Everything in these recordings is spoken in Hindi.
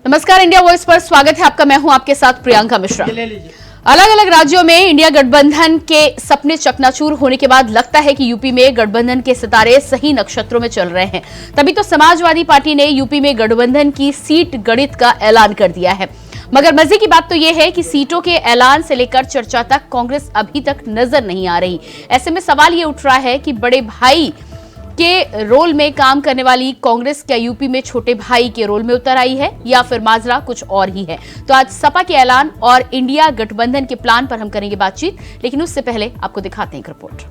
नमस्कार, इंडिया वॉइस पर स्वागत है आपका। मैं हूं आपके साथ प्रियंका मिश्रा। अलग अलग राज्यों में इंडिया गठबंधन के सपने चकनाचूर होने के बाद लगता है कि यूपी में गठबंधन के सितारे सही नक्षत्रों में चल रहे हैं। तभी तो समाजवादी पार्टी ने यूपी में गठबंधन की सीट गणित का ऐलान कर दिया है। मगर मजे की बात तो यह है कि सीटों के ऐलान से लेकर चर्चा तक कांग्रेस अभी तक नजर नहीं आ रही। ऐसे में सवाल ये उठ रहा है कि बड़े भाई के रोल में काम करने वाली कांग्रेस क्या यूपी में छोटे भाई के रोल में उतर आई है या फिर माजरा कुछ और ही है। तो आज सपा के ऐलान और इंडिया गठबंधन के प्लान पर हम करेंगे बातचीत, लेकिन उससे पहले आपको दिखाते हैं एक रिपोर्ट।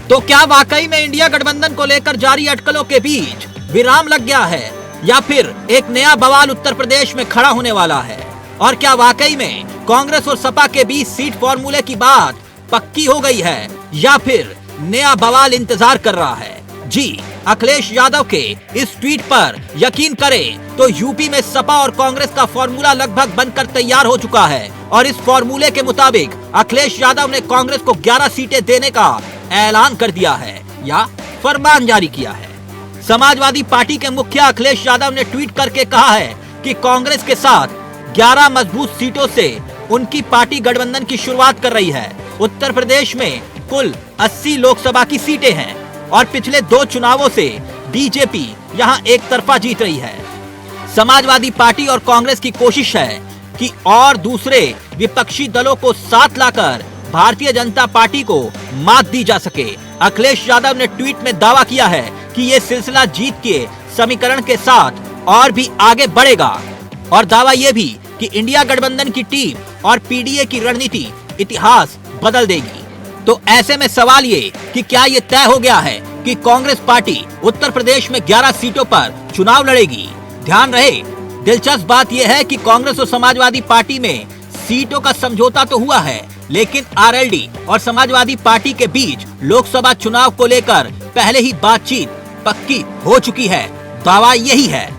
तो क्या वाकई में इंडिया गठबंधन को लेकर जारी अटकलों के बीच विराम लग गया है या फिर एक नया बवाल उत्तर प्रदेश में खड़ा होने वाला है? और क्या वाकई में कांग्रेस और सपा के बीच सीट फॉर्मूले की बात पक्की हो गई है या फिर नया बवाल इंतजार कर रहा है? जी, अखिलेश यादव के इस ट्वीट पर यकीन करें तो यूपी में सपा और कांग्रेस का फॉर्मूला लगभग बनकर तैयार हो चुका है और इस फॉर्मूले के मुताबिक अखिलेश यादव ने कांग्रेस को 11 सीटें देने का ऐलान कर दिया है या फरमान जारी किया है। समाजवादी पार्टी के मुखिया अखिलेश यादव ने ट्वीट करके कहा है कि कांग्रेस के साथ 11 मजबूत सीटों से उनकी पार्टी गठबंधन की शुरुआत कर रही है। उत्तर प्रदेश में कुल 80 लोकसभा की सीटें हैं और पिछले 2 चुनावों से बीजेपी यहां एक तरफा जीत रही है। समाजवादी पार्टी और कांग्रेस की कोशिश है कि और दूसरे विपक्षी दलों को साथ लाकर भारतीय जनता पार्टी को मात दी जा सके। अखिलेश यादव ने ट्वीट में दावा किया है कि ये सिलसिला जीत के समीकरण के साथ और भी आगे बढ़ेगा और दावा ये भी कि इंडिया गठबंधन की टीम और पीडीए की रणनीति इतिहास बदल देगी। तो ऐसे में सवाल ये कि क्या ये तय हो गया है कि कांग्रेस पार्टी उत्तर प्रदेश में 11 सीटों पर चुनाव लड़ेगी? ध्यान रहे, दिलचस्प बात यह है कि कांग्रेस और समाजवादी पार्टी में सीटों का समझौता तो हुआ है, लेकिन आरएलडी और समाजवादी पार्टी के बीच लोकसभा चुनाव को लेकर पहले ही बातचीत पक्की हो चुकी है। दावा यही है।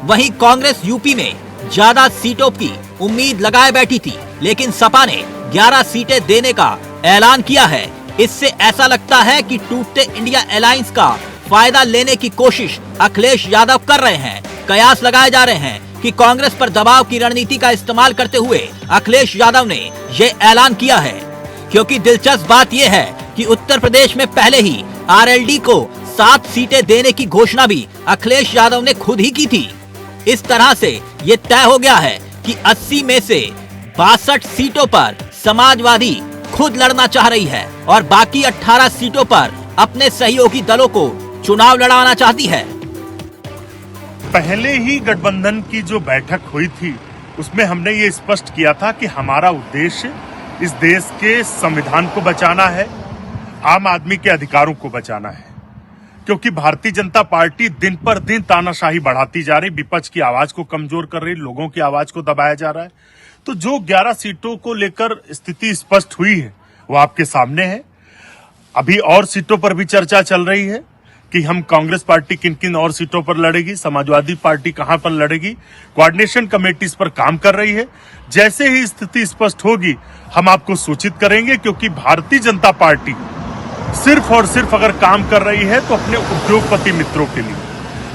वहीं कांग्रेस यूपी में ज्यादा सीटों की उम्मीद लगाए बैठी थी, लेकिन सपा ने 11 सीटें देने का ऐलान किया है। इससे ऐसा लगता है कि टूटते इंडिया अलायंस का फायदा लेने की कोशिश अखिलेश यादव कर रहे हैं। कयास लगाए जा रहे हैं कि कांग्रेस पर दबाव की रणनीति का इस्तेमाल करते हुए अखिलेश यादव ने ये ऐलान किया है, क्योंकि दिलचस्प बात यह है कि उत्तर प्रदेश में पहले ही आरएलडी को 7 सीटें देने की घोषणा भी अखिलेश यादव ने खुद ही की थी। इस तरह से ये तय हो गया है कि 80 में से 62 सीटों पर समाजवादी खुद लड़ना चाह रही है और बाकी 18 सीटों पर अपने सहयोगी दलों को चुनाव लड़ाना चाहती है। पहले ही गठबंधन की जो बैठक हुई थी उसमें हमने ये स्पष्ट किया था कि हमारा उद्देश्य इस देश के संविधान को बचाना है, आम आदमी के अधिकारों को बचाना है, क्योंकि भारतीय जनता पार्टी दिन पर दिन तानाशाही बढ़ाती जा रही, विपक्ष की आवाज को कमजोर कर रही, लोगों की आवाज को दबाया जा रहा है। तो जो 11 सीटों को लेकर स्थिति स्पष्ट हुई है वो आपके सामने है। अभी और सीटों पर भी चर्चा चल रही है कि हम कांग्रेस पार्टी किन किन और सीटों पर लड़ेगी, समाजवादी पार्टी कहां पर लड़ेगी। कोऑर्डिनेशन कमेटी इस पर काम कर रही है। जैसे ही स्थिति स्पष्ट होगी हम आपको सूचित करेंगे, क्योंकि भारतीय जनता पार्टी सिर्फ और सिर्फ अगर काम कर रही है तो अपने उद्योगपति मित्रों के लिए।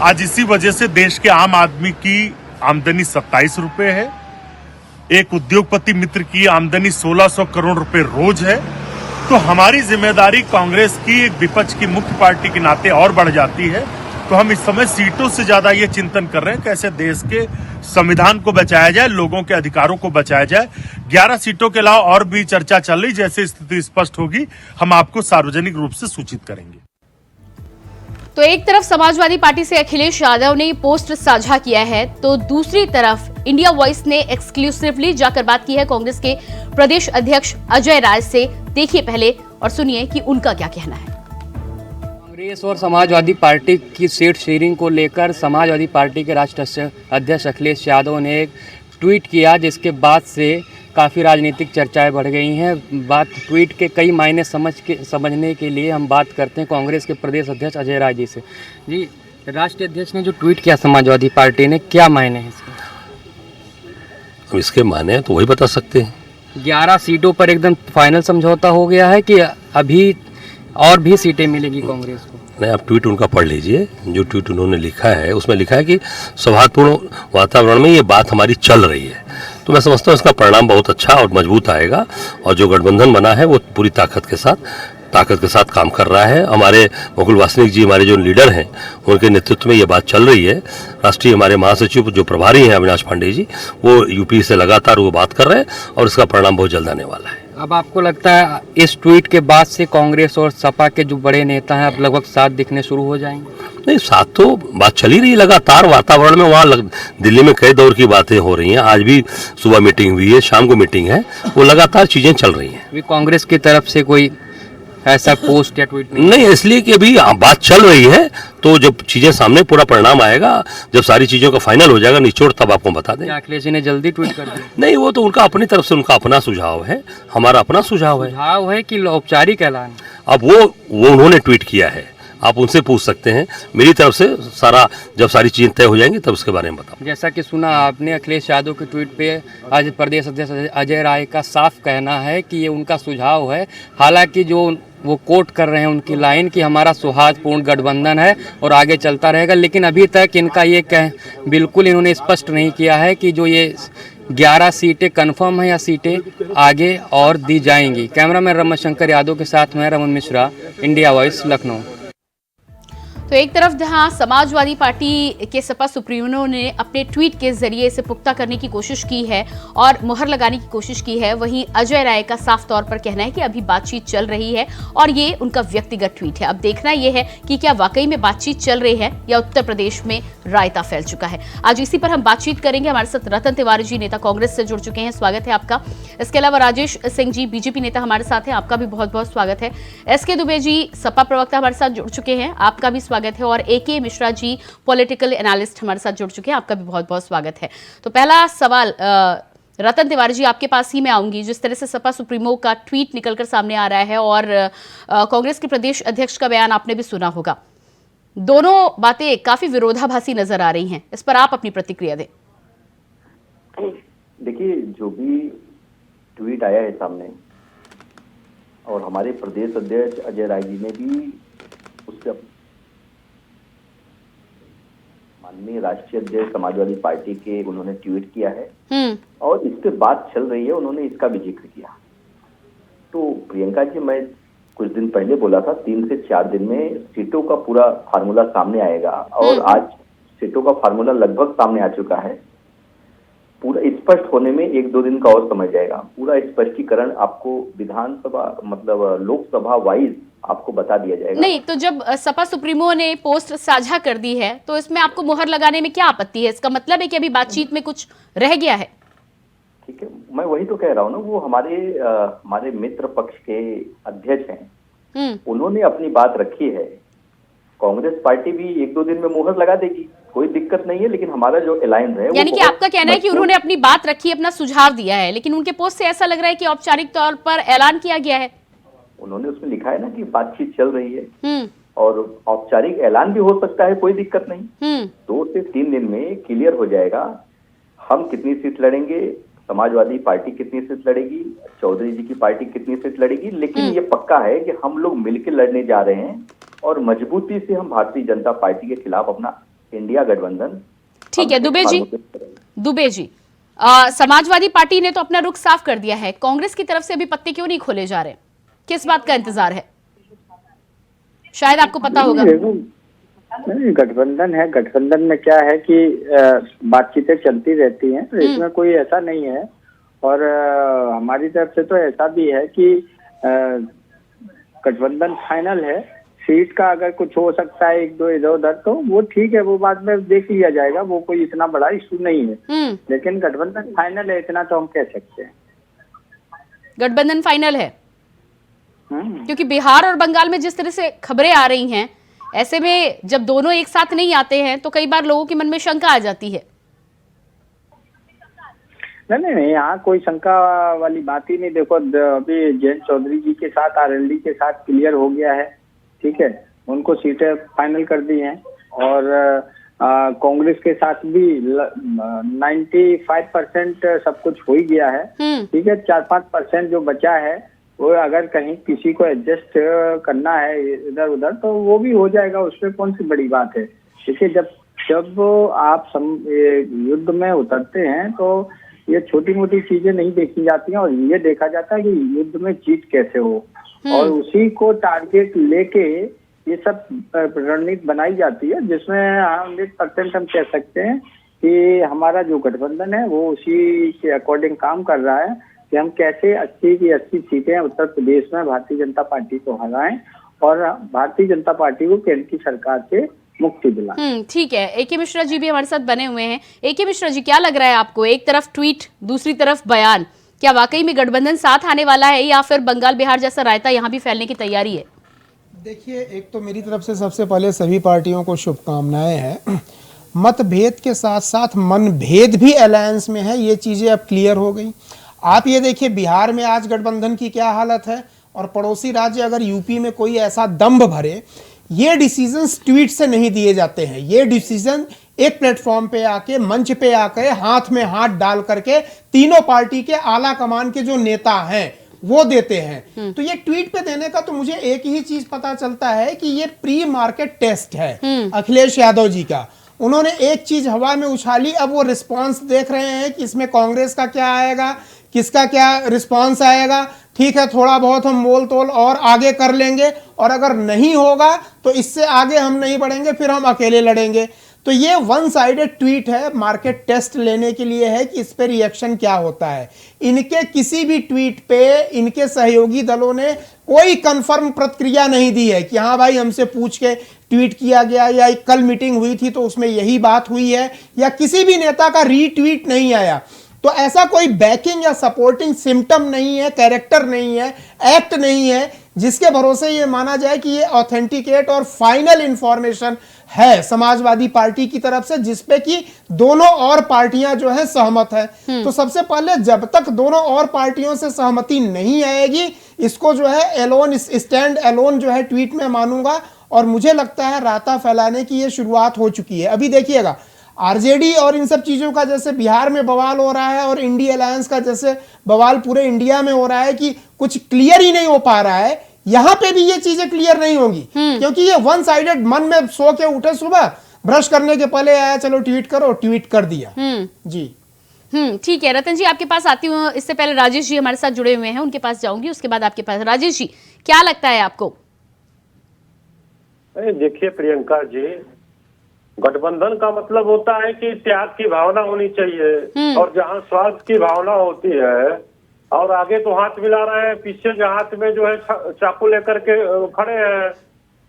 आज इसी वजह से देश के आम आदमी की आमदनी 27 रुपए है, एक उद्योगपति मित्र की आमदनी 1600 करोड़ रुपए रोज है। तो हमारी जिम्मेदारी कांग्रेस की एक विपक्ष की मुख्य पार्टी के नाते और बढ़ जाती है। तो हम इस समय सीटों से ज्यादा ये चिंतन कर रहे हैं कैसे देश के संविधान को बचाया जाए, लोगों के अधिकारों को बचाया जाए। 11 सीटों के अलावा और भी चर्चा चल रही, जैसे स्थिति स्पष्ट होगी हम आपको सार्वजनिक रूप से सूचित करेंगे। तो एक तरफ समाजवादी पार्टी से अखिलेश यादव ने पोस्ट साझा किया है, तो दूसरी तरफ इंडिया वॉइस ने एक्सक्लूसिवली जाकर बात की है कांग्रेस के प्रदेश अध्यक्ष अजय राय से। देखिए पहले और सुनिए कि उनका क्या कहना है। कांग्रेस और समाजवादी पार्टी की सीट शेयरिंग को लेकर समाजवादी पार्टी के राष्ट्रीय अध्यक्ष अखिलेश यादव ने एक ट्वीट किया, जिसके बाद से काफ़ी राजनीतिक चर्चाएं बढ़ गई हैं। बात ट्वीट के कई मायने समझने के लिए हम बात करते हैं कांग्रेस के प्रदेश अध्यक्ष अजय राय जी से। जी, राष्ट्रीय अध्यक्ष ने जो ट्वीट किया समाजवादी पार्टी ने, क्या मायने हैं इसके? अब इसके माने तो वही बता सकते हैं। 11 सीटों पर एकदम फाइनल समझौता हो गया है कि अभी और भी सीटें मिलेगी कांग्रेस को? नहीं, आप ट्वीट उनका पढ़ लीजिए। जो ट्वीट उन्होंने लिखा है उसमें लिखा है कि सौहार्दपूर्ण वातावरण में ये बात हमारी चल रही है। तो मैं समझता हूँ इसका परिणाम बहुत अच्छा और मजबूत आएगा, और जो गठबंधन बना है वो पूरी ताकत के साथ काम कर रहा है। हमारे मुकुल वासनिक जी, हमारे जो लीडर हैं, उनके नेतृत्व में ये बात चल रही है। राष्ट्रीय हमारे महासचिव जो प्रभारी हैं अविनाश पांडे जी, वो यूपी से लगातार वो बात कर रहे हैं, और इसका परिणाम बहुत जल्द आने वाला है। अब आपको लगता है इस ट्वीट के बाद से कांग्रेस और सपा के जो बड़े नेता हैं अब लगभग साथ दिखने शुरू हो जाएंगे? नहीं, साथ तो बात चल ही रही लगातार वातावरण में। वहाँ दिल्ली में कई दौर की बातें हो रही हैं। आज भी सुबह मीटिंग हुई है, शाम को मीटिंग है, वो लगातार चीजें चल रही हैं। अभी कांग्रेस की तरफ से कोई ऐसा पोस्ट या ट्वीट नहीं, इसलिए कि अभी बात चल रही है, तो जब चीजें सामने पूरा परिणाम आएगा, जब सारी चीजों का फाइनल हो जाएगा निचोड़, तब आपको बता दें। अखिलेश जी ने जल्दी ट्वीट कर दिया? नहीं, वो तो उनका अपनी तरफ से उनका अपना सुझाव है, हमारा अपना सुझाव है। सुझाव है कि औपचारिक ऐलान? अब वो उन्होंने ट्वीट किया है, आप उनसे पूछ सकते हैं। मेरी तरफ से जब सारी चीजें तय हो जाएंगी तब उसके बारे में बताऊं। जैसा कि सुना आपने, अखिलेश यादव के ट्वीट पे आज प्रदेश अध्यक्ष अजय राय का साफ कहना है कि ये उनका सुझाव है। हालांकि जो वो कोट कर रहे हैं उनकी लाइन कि हमारा सौहार्दपूर्ण गठबंधन है और आगे चलता रहेगा, लेकिन अभी तक इनका ये बिल्कुल इन्होंने स्पष्ट नहीं किया है कि जो ये 11 सीटें कंफर्म है या सीटें आगे और दी जाएंगी। कैमरामैन रमशंकर यादव के साथ मैं रमन मिश्रा, इंडिया वॉइस, लखनऊ। तो एक तरफ जहां समाजवादी पार्टी के सपा सुप्रीमो ने अपने ट्वीट के जरिए इसे पुख्ता करने की कोशिश की है और मुहर लगाने की कोशिश की है, वहीं अजय राय का साफ तौर पर कहना है कि अभी बातचीत चल रही है और ये उनका व्यक्तिगत ट्वीट है। अब देखना यह है कि क्या वाकई में बातचीत चल रही है या उत्तर प्रदेश में रायता फैल चुका है। आज इसी पर हम बातचीत करेंगे। हमारे साथ रतन तिवारी जी, नेता कांग्रेस से जुड़ चुके हैं, स्वागत है आपका। इसके अलावा राजेश सिंह जी, बीजेपी नेता, हमारे साथ हैं, आपका भी बहुत बहुत स्वागत है। एसके दुबे जी, सपा प्रवक्ता, हमारे साथ जुड़ चुके हैं, आपका भी स्वागत है। और एके मिश्रा जी, पॉलिटिकल एनालिस्ट, हमारे साथ जुड़ चुके हैं, आपका भी बहुत बहुत स्वागत है। तो पहला सवाल रतन तिवारी जी, आपके पास ही मैं आऊंगी। जिस तरह से सपा सुप्रीमो का ट्वीट निकलकर सामने आ रहा है और कांग्रेस के प्रदेश अध्यक्ष का बयान आपने भी सुना होगा, दोनों बातें काफी विरोधाभासी नजर आ रही हैं। इस पर आप अपनी प्रतिक्रिया दें। देखिए, जो भी ट्वीट आया है सामने, और हमारे प्रदेश अध्यक्ष अजय राय जी ने भी उससे माननीय राष्ट्रीय अध्यक्ष समाजवादी पार्टी के उन्होंने ट्वीट किया है और इस पे बात चल रही है, उन्होंने इसका भी जिक्र किया। तो प्रियंका जी, मैं कुछ दिन पहले बोला था 3 से 4 दिन में सीटों का पूरा फार्मूला सामने आएगा, और आज सीटों का फार्मूला लगभग सामने आ चुका है। पूरा स्पष्ट होने में 1-2 दिन का और समय जाएगा। पूरा स्पष्टीकरण आपको विधानसभा मतलब लोकसभा वाइज आपको बता दिया जाएगा। नहीं, तो जब सपा सुप्रीमो ने पोस्ट साझा कर दी है तो इसमें आपको मुहर लगाने में क्या आपत्ति है? इसका मतलब है कि अभी बातचीत में कुछ रह गया है? ठीक है, मैं वही तो कह रहा हूँ ना, वो हमारे मित्र पक्ष के अध्यक्ष हैं, उन्होंने अपनी बात रखी है। कांग्रेस पार्टी भी 1-2 दिन में मुहर लगा देगी, कोई दिक्कत नहीं है, लेकिन हमारा जो अलायंस है, यानी कि आपका कहना है कि उन्होंने अपनी बात रखी, अपना सुझाव दिया है, लेकिन उनके पोस्ट से ऐसा लग रहा है कि औपचारिक तौर पर ऐलान किया गया है। उन्होंने उसमें लिखा है ना कि बातचीत चल रही है, और औपचारिक ऐलान भी हो सकता है, कोई दिक्कत नहीं। 2 से 3 दिन में क्लियर हो जाएगा हम कितनी सीट लड़ेंगे, समाजवादी पार्टी कितनी सीट लड़ेगी, चौधरी जी की पार्टी कितनी सीट लड़ेगी। लेकिन ये पक्का है कि हम लोग मिलकर लड़ने जा रहे हैं और मजबूती से हम भारतीय जनता पार्टी के खिलाफ अपना इंडिया गठबंधन। ठीक है दुबे जी, समाजवादी पार्टी ने तो अपना रुख साफ कर दिया है, कांग्रेस की तरफ से अभी पत्ते क्यों नहीं खोले जा रहे? किस बात का इंतजार है? शायद आपको पता होगा। नहीं, गठबंधन है, गठबंधन में क्या है कि बातचीतें चलती रहती हैं, तो इसमें कोई ऐसा नहीं है। और हमारी तरफ से तो ऐसा भी है कि गठबंधन फाइनल है। सीट का अगर कुछ हो सकता है 1-2 इधर-उधर, तो वो ठीक है, वो बाद में देख लिया जाएगा, वो कोई इतना बड़ा इशू नहीं है। लेकिन गठबंधन फाइनल है, इतना तो हम कह सकते हैं। गठबंधन फाइनल है क्योंकि बिहार और बंगाल में जिस तरह से खबरें आ रही हैं, ऐसे में जब दोनों एक साथ नहीं आते हैं तो कई बार लोगों के मन में शंका आ जाती है। नहीं, यहाँ कोई शंका वाली बात ही नहीं। देखो, अभी जयंत चौधरी जी के साथ आरएलडी के साथ क्लियर हो गया है, ठीक है, उनको सीटें फाइनल कर दी हैं। और कांग्रेस के साथ भी 95% सब कुछ हो ही गया है, ठीक है। 4-5% जो बचा है वो अगर कहीं किसी को एडजस्ट करना है इधर उधर तो वो भी हो जाएगा, उसमें कौन सी बड़ी बात है। देखिए जब आप युद्ध में उतरते हैं तो ये छोटी मोटी चीजें नहीं देखी जाती हैं, और ये देखा जाता है कि युद्ध में जीत कैसे हो, और उसी को टारगेट लेके ये सब रणनीति बनाई जाती है, जिसमें 100% हम कह सकते हैं कि हमारा जो गठबंधन है वो उसी के अकॉर्डिंग काम कर रहा है कि हम कैसे 80 की 80 सीटें उत्तर प्रदेश में भारतीय जनता पार्टी को हराएं और भारतीय जनता पार्टी को केंद्र की सरकार से मुक्ति दिलाएं। ठीक है, ए के मिश्रा जी भी हमारे साथ बने हुए हैं। ए के मिश्रा जी, क्या लग रहा है आपको, एक तरफ ट्वीट दूसरी तरफ बयान, क्या वाकई में गठबंधन साथ आने वाला है या फिर बंगाल बिहार जैसा रायता यहाँ भी फैलने की तैयारी है? देखिए, एक तो मेरी तरफ से सबसे पहले सभी पार्टियों को शुभकामनाएं हैं। मतभेद के साथ साथ मनभेद भी अलायंस में है, ये चीज़ें अब क्लियर हो गई। आप ये देखिए बिहार में आज गठबंधन की क्या हालत है, और पड़ोसी राज्य अगर यूपी में कोई ऐसा दम्भ भरे, ये डिसीजंस ट्वीट से नहीं दिए जाते हैं, ये डिसीजन एक प्लेटफॉर्म पे आके, मंच पे आके, हाथ में हाथ डाल करके तीनों पार्टी के आला कमान के जो नेता हैं वो देते हैं। तो ये ट्वीट पे देने का तो मुझे एक ही चीज पता चलता है कि ये प्री मार्केट टेस्ट है अखिलेश यादव जी का। उन्होंने एक चीज हवा में उछाली, अब वो रिस्पांस देख रहे हैं कि इसमें कांग्रेस का क्या आएगा, किसका क्या रिस्पांस आएगा। ठीक है, थोड़ा बहुत हम मोल तोल और आगे कर लेंगे, और अगर नहीं होगा तो इससे आगे हम नहीं बढ़ेंगे, फिर हम अकेले लड़ेंगे। तो ये वन साइडेड ट्वीट है, मार्केट टेस्ट लेने के लिए है कि इस पे रिएक्शन क्या होता है। इनके किसी भी ट्वीट पे इनके सहयोगी दलों ने कोई कंफर्म प्रतिक्रिया नहीं दी है कि हाँ भाई हमसे पूछ के ट्वीट किया गया, या कल मीटिंग हुई थी तो उसमें यही बात हुई है, या किसी भी नेता का रीट्वीट नहीं आया। तो ऐसा कोई बैकिंग या सपोर्टिंग सिम्टम नहीं है, कैरेक्टर नहीं है, एक्ट नहीं है जिसके भरोसे ये माना जाए कि ये ऑथेंटिकेट और फाइनल इंफॉर्मेशन है समाजवादी पार्टी की तरफ से, जिसपे कि दोनों और पार्टियां जो है सहमत है। तो सबसे पहले जब तक दोनों और पार्टियों से सहमति नहीं आएगी, इसको जो है एलोन, स्टैंड एलोन जो है ट्वीट में मानूंगा। और मुझे लगता है राता फैलाने की ये शुरुआत हो चुकी है। अभी देखिएगा आरजेडी और इन सब चीजों का जैसे बिहार में बवाल हो रहा है, और इंडिया अलायंस का जैसे बवाल पूरे इंडिया में हो रहा है कि कुछ क्लियर ही नहीं हो पा रहा है, यहां पे भी ये चीजें क्लियर नहीं होंगी, क्योंकि ये वन साइडेड, मन में सो के उठे सुबह, ब्रश करने के पहले आया चलो ट्वीट करो, ट्वीट कर दिया। जी ठीक है, रतन जी आपके पास आती हूँ, इससे पहले राजेश जी हमारे साथ जुड़े हुए हैं, उनके पास जाऊंगी, उसके बाद आपके पास। राजेश जी, क्या लगता है आपको? देखिए प्रियंका जी, गठबंधन का मतलब होता है कि त्याग की भावना होनी चाहिए, और जहाँ स्वार्थ की भावना होती है और आगे तो हाथ मिला रहे हैं, पीछे के हाथ में जो है चाकू लेकर के खड़े हैं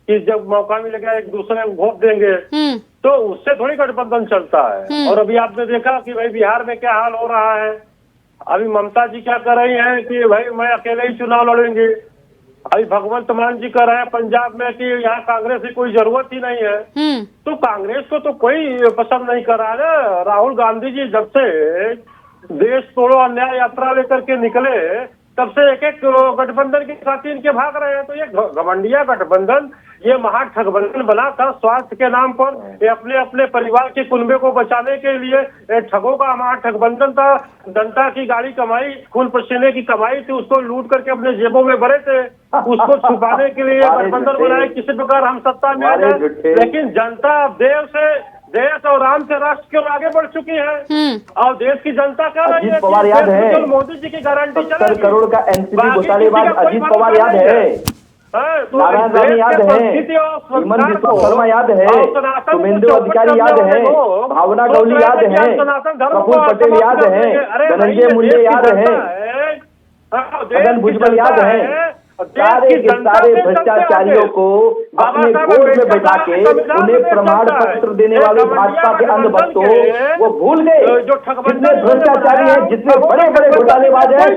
कि जब मौका मिलेगा एक दूसरे को वोट देंगे, तो उससे थोड़ी गठबंधन चलता है। और अभी आपने देखा कि भाई बिहार में क्या हाल हो रहा है। अभी ममता जी क्या कर रही हैं कि भाई मैं अकेले ही चुनाव लड़ूंगी। अभी भगवंत मान जी कह रहे हैं पंजाब में कि यहाँ कांग्रेस की कोई जरूरत ही नहीं है। तो कांग्रेस को तो कोई पसंद नहीं कर रहा है। राहुल गांधी जी जब से देश तोड़ो अन्याय यात्रा लेकर के निकले, तब से एक एक गठबंधन के साथ इनके भाग रहे हैं। तो ये घमंडिया गठबंधन, ये महा ठगबंधन बना था स्वार्थ के नाम पर। ये अपने अपने परिवार के कुनबे को बचाने के लिए ठगों का महा ठगबंधन था। जनता की गाड़ी कमाई, खून पसीने की कमाई थी, उसको लूट करके अपने जेबों में भरे थे। उसको छुपाने के लिए गठबंधन बनाए, किसी प्रकार हम सत्ता में आ जाए। लेकिन जनता देश और राम से राष्ट्र क्यों आगे बढ़ चुकी है, और देश की जनता कह रही है पवार याद है, मोदी जी की गारंटी 70 करोड़ का एनसीपी घोटालेबाज अजीत पवार याद है, नारायण राणे याद है, हेमंत बिस्वा शर्मा याद है, शुभेंदु अधिकारी याद है, भावना गौली याद है, प्रफुल्ल पटेल याद है, धनंजय मुंडे याद है, छगन भुजबल याद है। सारे के सारे भ्रष्टाचारियों को अपने गोद में बैठा के उन्हें प्रमाण पत्र देने वाले भाजपा के अंधभक्तों वो भूल गए जितने भ्रष्टाचारी हैं, जितने बड़े बड़े घोटालेबाज हैं,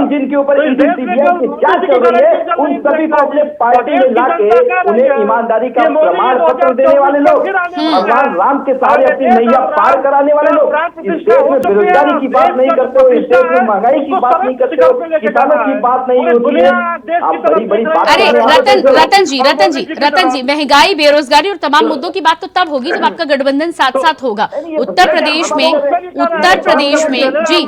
जिनके ऊपर सीबीआई की जांच चल रही है, उन सभी को अपने पार्टी में लाके उन्हें ईमानदारी का प्रमाण पत्र देने वाले लोग, भगवान राम के सहारे अपनी नैया पार कराने वाले लोग, इस देश में बेरोजगारी की बात नहीं करते हो, इस देश में महंगाई की बात नहीं करते हो, किसानों की बात नहीं होती है। अरे रतन जी महंगाई, बेरोजगारी और तमाम मुद्दों की बात तो तब होगी जब आपका गठबंधन साथ साथ होगा। उत्तर प्रदेश में जी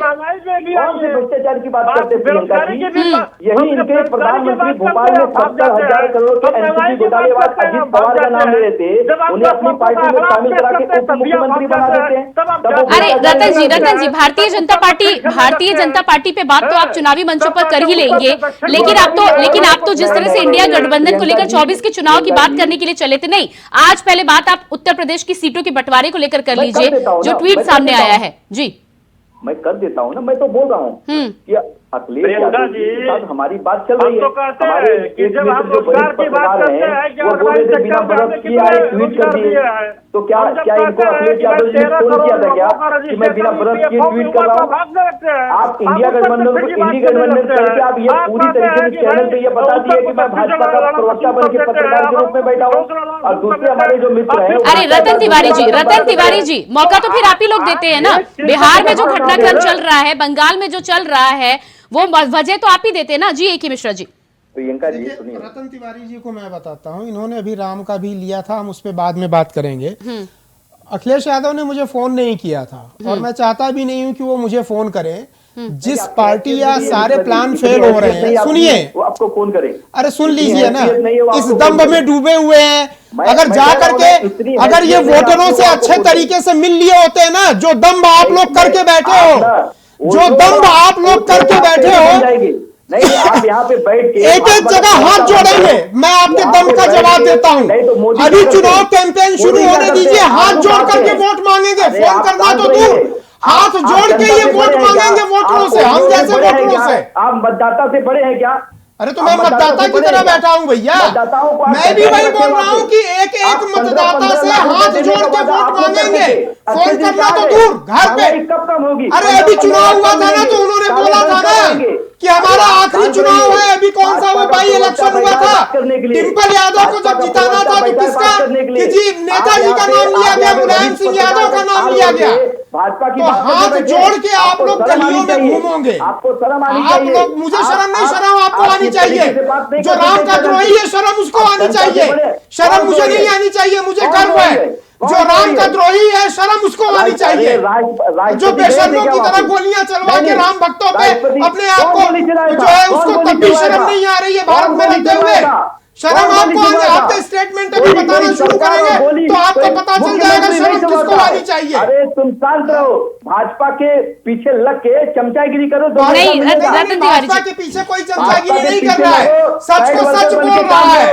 भ्रष्टाचार की बात करते प्रियंका जी, यही इनके प्रधानमंत्री भोपाल में 70,000 करोड़ के एनसीपी घोटाले बाद अजीत पवार का नाम ले लेते हैं, उन्हें अपनी पार्टी में शामिल करा के उप मुख्यमंत्री बना देते हैं। अरे रतन जी भारतीय जनता पार्टी पे बात तो आप चुनावी मंचों पर कर ही लेंगे, लेकिन आप तो जिस तरह से इंडिया गठबंधन को लेकर 24 के चुनाव की बात करने के लिए चले थे, नहीं आज पहले बात आप उत्तर प्रदेश की सीटों के बंटवारे को लेकर कर लीजिए जो ट्वीट सामने आया है। जी मैं कर देता हूँ ना, मैं तो बोल रहा हूँ कि अखिलेश यादव जी के साथ हमारी बात चल रही है। हमारे जब हम रोजगार की बात करते हैं वो बोल रहे थे बिना बरस किए आए ट्वीट कर दिए, तो क्या इनको अखिलेश यादव जी ने फोन किया था क्या कि मैं बिना बरस किए ट्वीट कर रहा हूँ? आप इंडिया गठबंधन करके आप ये पूरी तरीके से चैनल पे ये बता दिए कि मैं भाजपा का प्रवक्ता बन के पत्रकार के रूप में बैठा हूँ, और दूसरे हमारे जो मित्र हैं। अरे रतन तिवारी जी मौका तो फिर आप ही लोग देते हैं ना। बिहार में जो घटनाक्रम चल रहा है, बंगाल में जो चल रहा है, वो वजह तो आप ही देते हैं ना। जी एक ही मिश्रा जी। प्रियंका जी सुनिए, रतन तिवारी जी को मैं बताता हूँ, इन्होंने अभी राम का भी लिया था, हम उस पर बाद में बात करेंगे। अखिलेश यादव ने मुझे फोन नहीं किया था और मैं चाहता भी नहीं हूँ कि वो मुझे फोन करें। जिस पार्टी या सारे प्लान फेल हो रहे हैं, सुनिए वो आपको फोन करे। अरे सुन लीजिए ना, इस दम्भ में डूबे हुए हैं। अगर जा करके अगर ये वोटरों से अच्छे तरीके से मिल लिए होते हैं ना, जो दम्भ आप लोग करके बैठे हो, जो दम्भ आप लोग करके बैठे हो, नहीं आप यहाँ पे बैठ के एक जगह हाथ जोड़ेंगे। मैं आपके दम का जवाब देता हूँ। अभी चुनाव कैंपेन शुरू होने दीजिए, हाथ जोड़ करके वोट मांगेंगे। फोन करना तो दूर, हाथ जोड़ के ये वोट मांगेंगे वोटरों से, हम जैसे वोटरों से। आप मतदाता से बड़े हैं क्या? अरे तो मैं मतदाता की तरह बैठा हूँ भैया। मैं भी वही बोल रहा हूँ कि एक मतदाता से हाथ जोड़ के वोट मांगेंगे। फोन करना तो दूर, घर पे। अरे अभी चुनाव हुआ था ना, तो उन्होंने बोला था ना कि हमारा आखिरी चुनाव है। अभी कौन सा वो बाई इलेक्शन हुआ था, डिम्पल यादव को जब जिताना था तो किसका कि जी नेताजी का नाम लिया गया, मुलायम सिंह यादव का नाम लिया गया। भाजपा की तो हाथ जोड़ के आप लोग गलियों में घूमोगे। आपको शर्म आनी आप चाहिए। लोग, मुझे शर्म नहीं, शर्म आपको आनी चाहिए। जो राम का द्रोही है, शर्म उसको आनी चाहिए। शर्म मुझे नहीं आनी चाहिए, मुझे गर्व है। जो राम का द्रोही है, शर्म उसको आनी चाहिए। जो बेशर्मों की तरह गोलियां चलवा के राम भक्तों पे अपने आप को जो है, उसको तब भी शर्म नहीं आ रही है भारत में रहते हुए। शर्म आपको आने, आपके स्टेटमेंट अभी बताना शुरू करेंगे तो आपको पता चल जाएगा शर्म किसको आनी चाहिए। अरे तुम शांत रहो, भाजपा के पीछे लग के चमचागिरी करो। नहीं, भाजपा के पीछे कोई चमचागिरी नहीं कर रहा है, सच को सच बोल रहा है।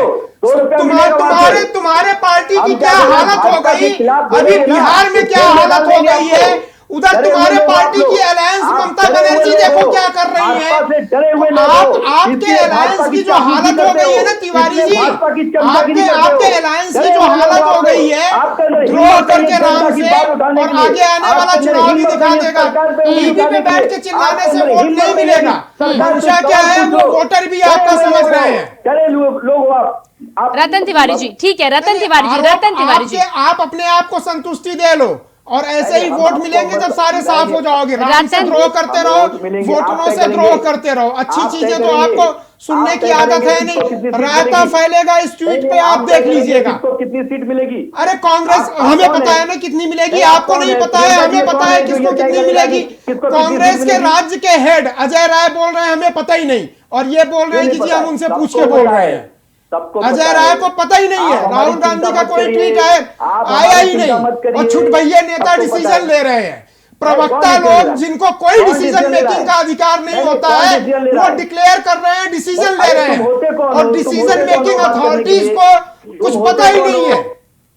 तुम्हारे पार्टी की क्या हालत हो गई, अभी बिहार में क्या हालत हो गई है, उधर तुम्हारे पार्टी की अलायंस ममता बनर्जी देखो क्या कर रही है। आपके अलायंस की जो हालत हो गई है ना तिवारी जी, आपके अलायंस की जो हालत हो गई है, द्रोह करके राम से, और आगे आने वाला चुनाव भी दिखा देगा। टीवी पे बैठ के चिल्लाने से वोट नहीं मिलेगा। मंशा क्या है वो वोटर भी आपका समझ रहे हैं। रतन तिवारी जी, ठीक है रतन तिवारी जी आप अपने आप को संतुष्टि दे लो और ऐसे ही वोट मिलेंगे जब सारे साफ हो जाओगे। राम से द्रोह करते रहो, वोटरों से द्रोह करते रहो। अच्छी चीजें तो आपको सुनने की आदत है नहीं। रायता फैलेगा इस ट्वीट पे, आप देख लीजिएगा। कितनी सीट मिलेगी? अरे कांग्रेस, हमें पता है ना कितनी मिलेगी, आपको नहीं पता है, हमें पता है किसको कितनी मिलेगी। कांग्रेस के राज्य के हेड अजय राय बोल रहे हैं हमें पता ही नहीं, और ये बोल रहे हैं कि जी हम उनसे पूछ के बोल रहे हैं। अजय राय को पता ही नहीं है, राहुल गांधी का कोई ट्वीट आया ही नहीं, और छुट भैया नेता डिसीजन ले रहे हैं। प्रवक्ता लोग जिनको कोई डिसीजन मेकिंग का अधिकार नहीं होता है, वो डिक्लेयर कर रहे हैं, डिसीजन ले रहे हैं, और डिसीजन मेकिंग अथॉरिटीज को कुछ पता ही नहीं है।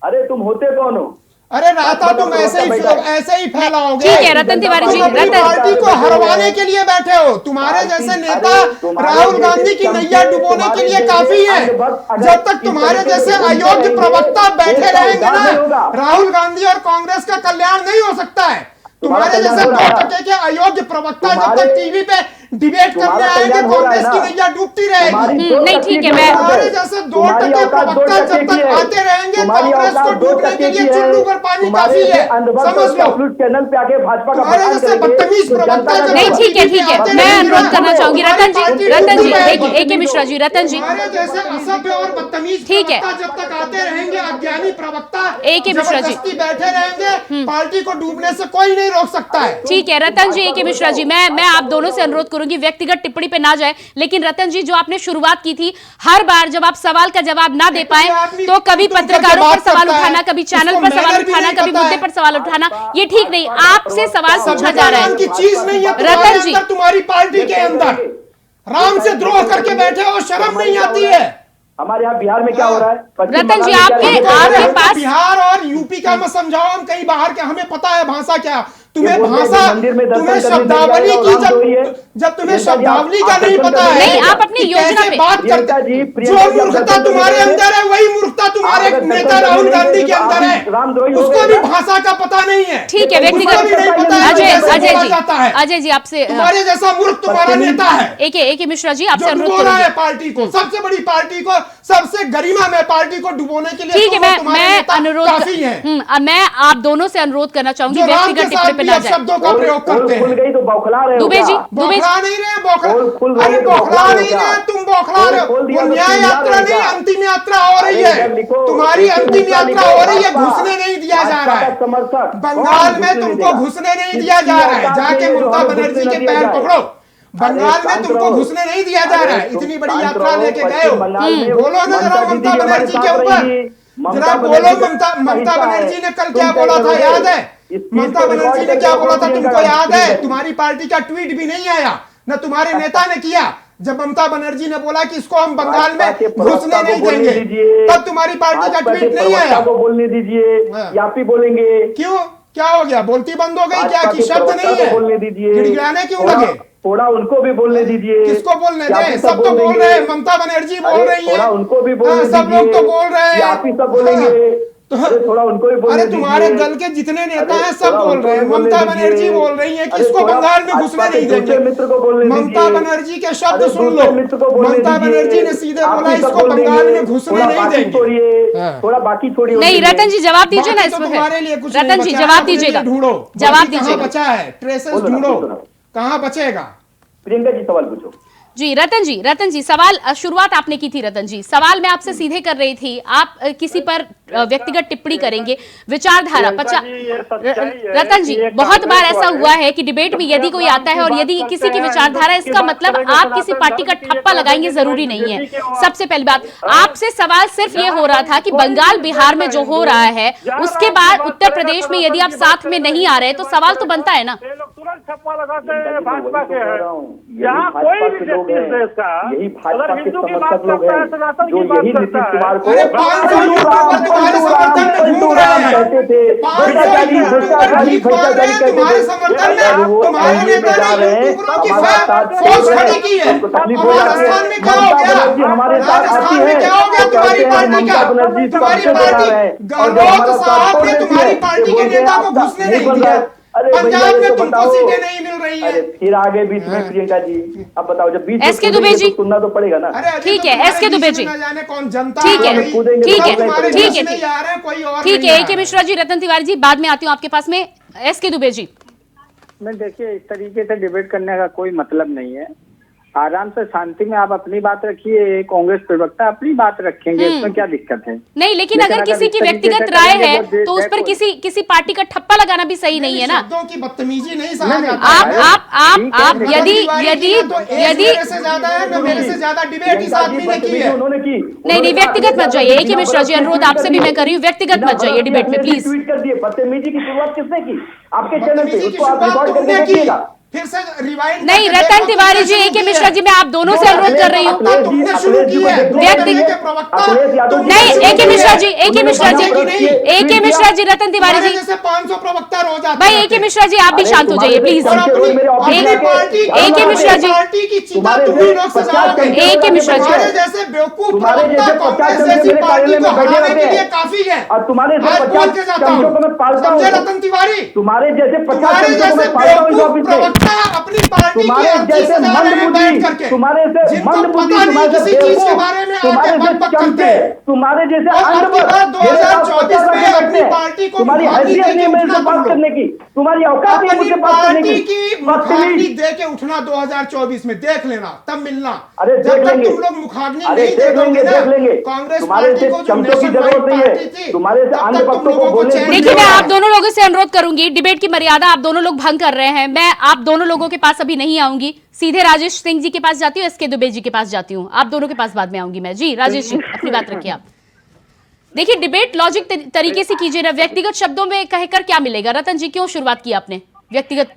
अरे तुम होते कौन हो? अरे राता तुम ऐसे ही फैलाओगे। ठीक है रतन तिवारी जी, पार्टी को हरवाने के लिए बैठे हो। तुम्हारे जैसे नेता राहुल गांधी की नैया डुबोने के लिए काफी है। जब तक तुम्हारे जैसे अयोग्य प्रवक्ता बैठे रहेंगे ना, राहुल गांधी और कांग्रेस का कल्याण नहीं हो सकता है। तुम्हारे जैसे 2 टके के अयोग्य प्रवक्ता जब तक टीवी पे डिबेट करने आएंगे कांग्रेस की नैया डूबती रहेगी। नहीं ठीक है, मैं हमारे जैसे 2% प्रवक्ता जब तक आते रहेंगे कांग्रेस को डूबने के लिए चुल्लू पर पानी काफी है, समझ लो। चैनल पे आके भाजपा का हमारे जैसे बदतमीज प्रवक्ता जब नहीं ठीक है, मैं अनुरोध करना चाहूंगी रतन जी ए.के. मिश्रा जी, रतन जी हमारे जैसे असभ्य और बदतमीज ठीक है। प्रवक्ता जब तक आते रहेंगे, अज्ञानी प्रवक्ता A.K. मिश्रा जी। जबरदस्ती बैठे रहेंगे, पार्टी को डूबने से कोई नहीं रोक सकता है। ठीक है रतन जी, ए.के. मिश्रा जी, मैं आप दोनों से अनुरोध करूंगी व्यक्तिगत टिप्पणी पे ना जाए, लेकिन रतन जी जो आपने शुरुआत की थी, हर बार जब आप सवाल का जवाब ना दे पाए तो कभी पत्रकारों पर सवाल उठाना, कभी चैनल पर सवाल उठाना, कभी मुद्दे पर सवाल उठाना, ये ठीक नहीं। आपसे सवाल पूछा जा रहा की है चीज नहीं है रतन जी। तुम्हारी पार्टी के अंदर राम से द्रोह करके बैठे हो, शर्म नहीं आती है? हमारे यहाँ बिहार में क्या हो रहा है? रतन जी आपके पास बिहार और यूपी का मत समझाओ, हम कई बाहर के, हमें पता है भाषा क्या, तुम्हें भाषा, तुम्हें शब्दावली की, जब तुम्हें शब्दावली का नहीं पता है, नहीं आप अपनी योजना पे बात करते, जो मूर्खता तुम्हारे अंदर है वही मूर्खता तुम्हारे नेता राहुल गांधी के अंदर है, उसको भी भाषा का पता नहीं है। ठीक है, व्यक्तिगत अजय जी आपसे, तुम्हारे जैसा मूर्ख तुम्हारा नेता है ए.के. मिश्रा जी आपसे अनुरोध डुबो रहा है करूंगी। पार्टी को, सबसे बड़ी पार्टी को, सबसे गरिमा में पार्टी को डुबोने के लिए। ठीक है, मैं अनुरोध मैं आप दोनों से अनुरोध करना चाहूंगी व्यक्तिगत टिप्पणी पे ना जाए। शब्दों का प्रयोग करते हैं। गई तो बौखला रहे हो दुबे जी, क्या? बौखला नहीं रहे, बौखला नहीं रहे, तुम बौखला रहे हो। न्याय यात्रा नहीं, अंतिम यात्रा हो रही है, तुम्हारी अंतिम यात्रा हो रही है, घुसने नहीं दिया जा रहा है बंगाल में, तुमको घुसने नहीं दिया जा रहा है, जाके ममता बनर्जी के पैर पकड़ो। बंगाल में तुमको घुसने नहीं दिया जा रहा है, इतनी बड़ी यात्रा लेके गए हो, बोलो ना जरा ममता बनर्जी के ऊपर, जरा बोलो। ममता बनर्जी ने कल क्या बोला था याद है? ममता बनर्जी ने क्या बोला था तुमको याद है? तुम्हारी पार्टी का ट्वीट भी नहीं आया, न तुम्हारे नेता ने किया, जब ममता बनर्जी ने बोला कि इसको हम बंगाल में घुसने नहीं देंगे, तब तुम्हारी पार्टी का ट्वीट नहीं आया। बोलने दीजिए, आप ही बोलेंगे। क्यों, क्या हो गया? बोलती बंद हो गई क्या कि शब्द नहीं है? बोलने दीजिए, गिड़गिड़ाने क्यों लगे? थोड़ा उनको भी बोलने दीजिए। किसको बोलने दें? सब तो बोल रहे हैं, ममता बनर्जी बोल रही है, उनको भी बोलने दीजिए, सब लोग तो बोल रहे हैं, आप ही सब बोलेंगे। थोड़ा उनको भी बोलने अरे तुम्हारे दल के जितने नेता हैं सब बोल रहे हैं, ममता बनर्जी बोल रही है कि इसको बंगाल में घुसने नहीं देंगे। मित्र को बोलने दीजिए, ममता बनर्जी के शब्द सुन लो, ममता बनर्जी ने सीधे बोला इसको बंगाल में घुसने नहीं देंगे। थोड़ा बाकी छोड़िए। नहीं रतन जी जवाब दीजिए ना इसमें, तुम्हारे लिए कुछ रतन जी जवाब दीजिएगा, ढूंढो जवाब दीजिएगा, बचा है ट्रेसेस ढूंढो, कहाँ बचेगा? प्रियंका जी सवाल पूछो। जी रतन जी सवाल शुरुआत आपने की थी। रतन जी सवाल मैं आपसे सीधे कर रही थी, आप किसी पर व्यक्तिगत टिप्पणी करेंगे, विचारधारा रतन जी बहुत बार ऐसा हुआ है कि डिबेट में यदि कोई आता है और यदि किसी की विचारधारा, इसका मतलब आप किसी पार्टी का ठप्पा लगाएंगे जरूरी नहीं है। सबसे पहली बात, आपसे सवाल सिर्फ ये हो रहा था कि बंगाल बिहार में जो हो रहा है उसके बाद उत्तर प्रदेश में यदि आप साथ में नहीं आ रहे तो सवाल तो बनता है ना। तुरंत छप्पा लगाते हैं भाजपा के हैं, यहाँ कोई भी व्यक्ति इस देश का अगर हिंदू की बात करता है, सनातन की बात करता है, तुम्हारे समर्थन में घूम रहे हैं, तुम्हारे समर्थन में तुम्हारे नेता ने यूट्यूबरों की फौज खड़ी की है। राजस्थान में क्या हो गया? राजस्थान में क्या हो गया तुम्हारी पार्टी का? तुम्हारी पार्टी गहलोत साहब ने तुम्हारी पार्टी के नेता को घुसने नहीं दिया, पंजाब में तुमको सीटें नहीं मिल रही है। फिर आगे बीच में प्रियंका जी अब बताओ, जब बीच एस के दुबे जी सुनना तो पड़ेगा ना। ठीक है एस के दुबे जी, जाने कौन जनता, ठीक है ठीक है ठीक है ठीक है ए.के. मिश्रा जी, रतन तिवारी जी बाद में आती हूँ आपके पास में। एस के दुबे जी, मैं देखिए इस तरीके से डिबेट करने का कोई मतलब नहीं है, आराम से शांति में आप अपनी बात रखिए, कांग्रेस प्रवक्ता अपनी बात रखेंगे, इसमें क्या दिक्कत है? नहीं लेकिन अगर किसी की व्यक्तिगत राय है तो उस पर किसी पार्टी का ठप्पा लगाना भी सही नहीं है ना। शब्दों की बदतमीजी नहीं सहा जाता है। आप यदि से ज्यादा है ना, मेरे से ज्यादा डिबेट इस आदमी ने की है। उन्होंने की नहीं व्यक्तिगत मत जाइए ए.के. मिश्रा जी, अनुरोध आपसे भी मैं कर रही हूँ, व्यक्तिगत मत जाइए डिबेट में प्लीज। ट्वीट कर दिए, बदतमीजी की शुरुआत किसने की? आपके चैनल पे, बदतमीजी की उसको आप शुरुआत रिकॉर्ड तुमने करके की, देखिएगा। फिर से रिवाइंड नहीं रतन तिवारी जी, ए.के. मिश्रा जी, मैं आप दोनों से अनुरोध कर रही हूँ। तुमने शुरू की है व्यक्तिगत प्रवक्ता नहीं ए.के. मिश्रा जी, ए.के. मिश्रा जी, ए.के. मिश्रा जी, रतन तिवारी जी जैसे 500 प्रवक्ता रोज आते भाई, ए.के. मिश्रा जी आप भी शांत हो जाइए please. A K. Mishra ji, party की चिता तुम ही लोग सजाओगे। ए.के. मिश्रा जी, तुम्हारे जैसे बेवकूफ प्रवक्ता कांग्रेस जैसी पार्टी को हराने के लिए काफी है। और तुम्हारे आज बोल के जाता हूँ, समझे रतन तिवारी, तुम्हारे जैसे तुम्हारे जैसे बेवकूफ प्रवक्ता लगता है अपनी पार्टी तुम्हारे के अर्थी जैसे से जा रहे हैं बैठ मंदबुद्धि, करके, तुम्हारे से जिनको मंदबुद्धि, पता नहीं तुम्हारे किसी से चीज के बेवकूफ, बारे में तुम्हारे आके से बक करते चमचे, हैं। तुम्हारे जैसे और अब की बात 2024 में अपनी पार्टी को तुम्हारी मुखाग्नि हैसियत दे नहीं के मेरे उठना से बात तुम लोग। करने की, तुम्हारी औकात नहीं अपनी मुझसे बात करने पार्टी की। की मुखाग्नि दे के उठना 2024 में, देख लेना तब मिलना। अरे जब देख तक लेंगे, तुम लोग मुखाग्नि अरे नहीं देख दे लेंगे, दोगे देख ना, लेंगे। कांग्रेस तुम्हारे पार्टी से को जो चमचों की नेशन जरूरत वाइड नहीं है, पार्टी थी, तुम्हारे से तब अन्य तक तुम पक्षों को लोगों को बोलने चैन की नहीं देखिए, मैं होगा। आप दोनों लोगों से अनुरोध करूंगी, डिबेट की मर्यादा आप दोनों लोग भंग कर रहे हैं। मैं आप दोनों लोगों के पास अभी नहीं आऊंगी, सीधे राजेश सिंह जी के पास जाती हूँ, एसके दुबे जी के पास जाती हूँ। आप दोनों के पास बाद में आऊंगी मैं। जी राजेश जी, अपनी बात रखिए आप। देखिए, डिबेट लॉजिक तरीके से कीजिए ना, व्यक्तिगत शब्दों में कहकर क्या मिलेगा। रतन जी, क्यों शुरुआत की आपने व्यक्तिगत?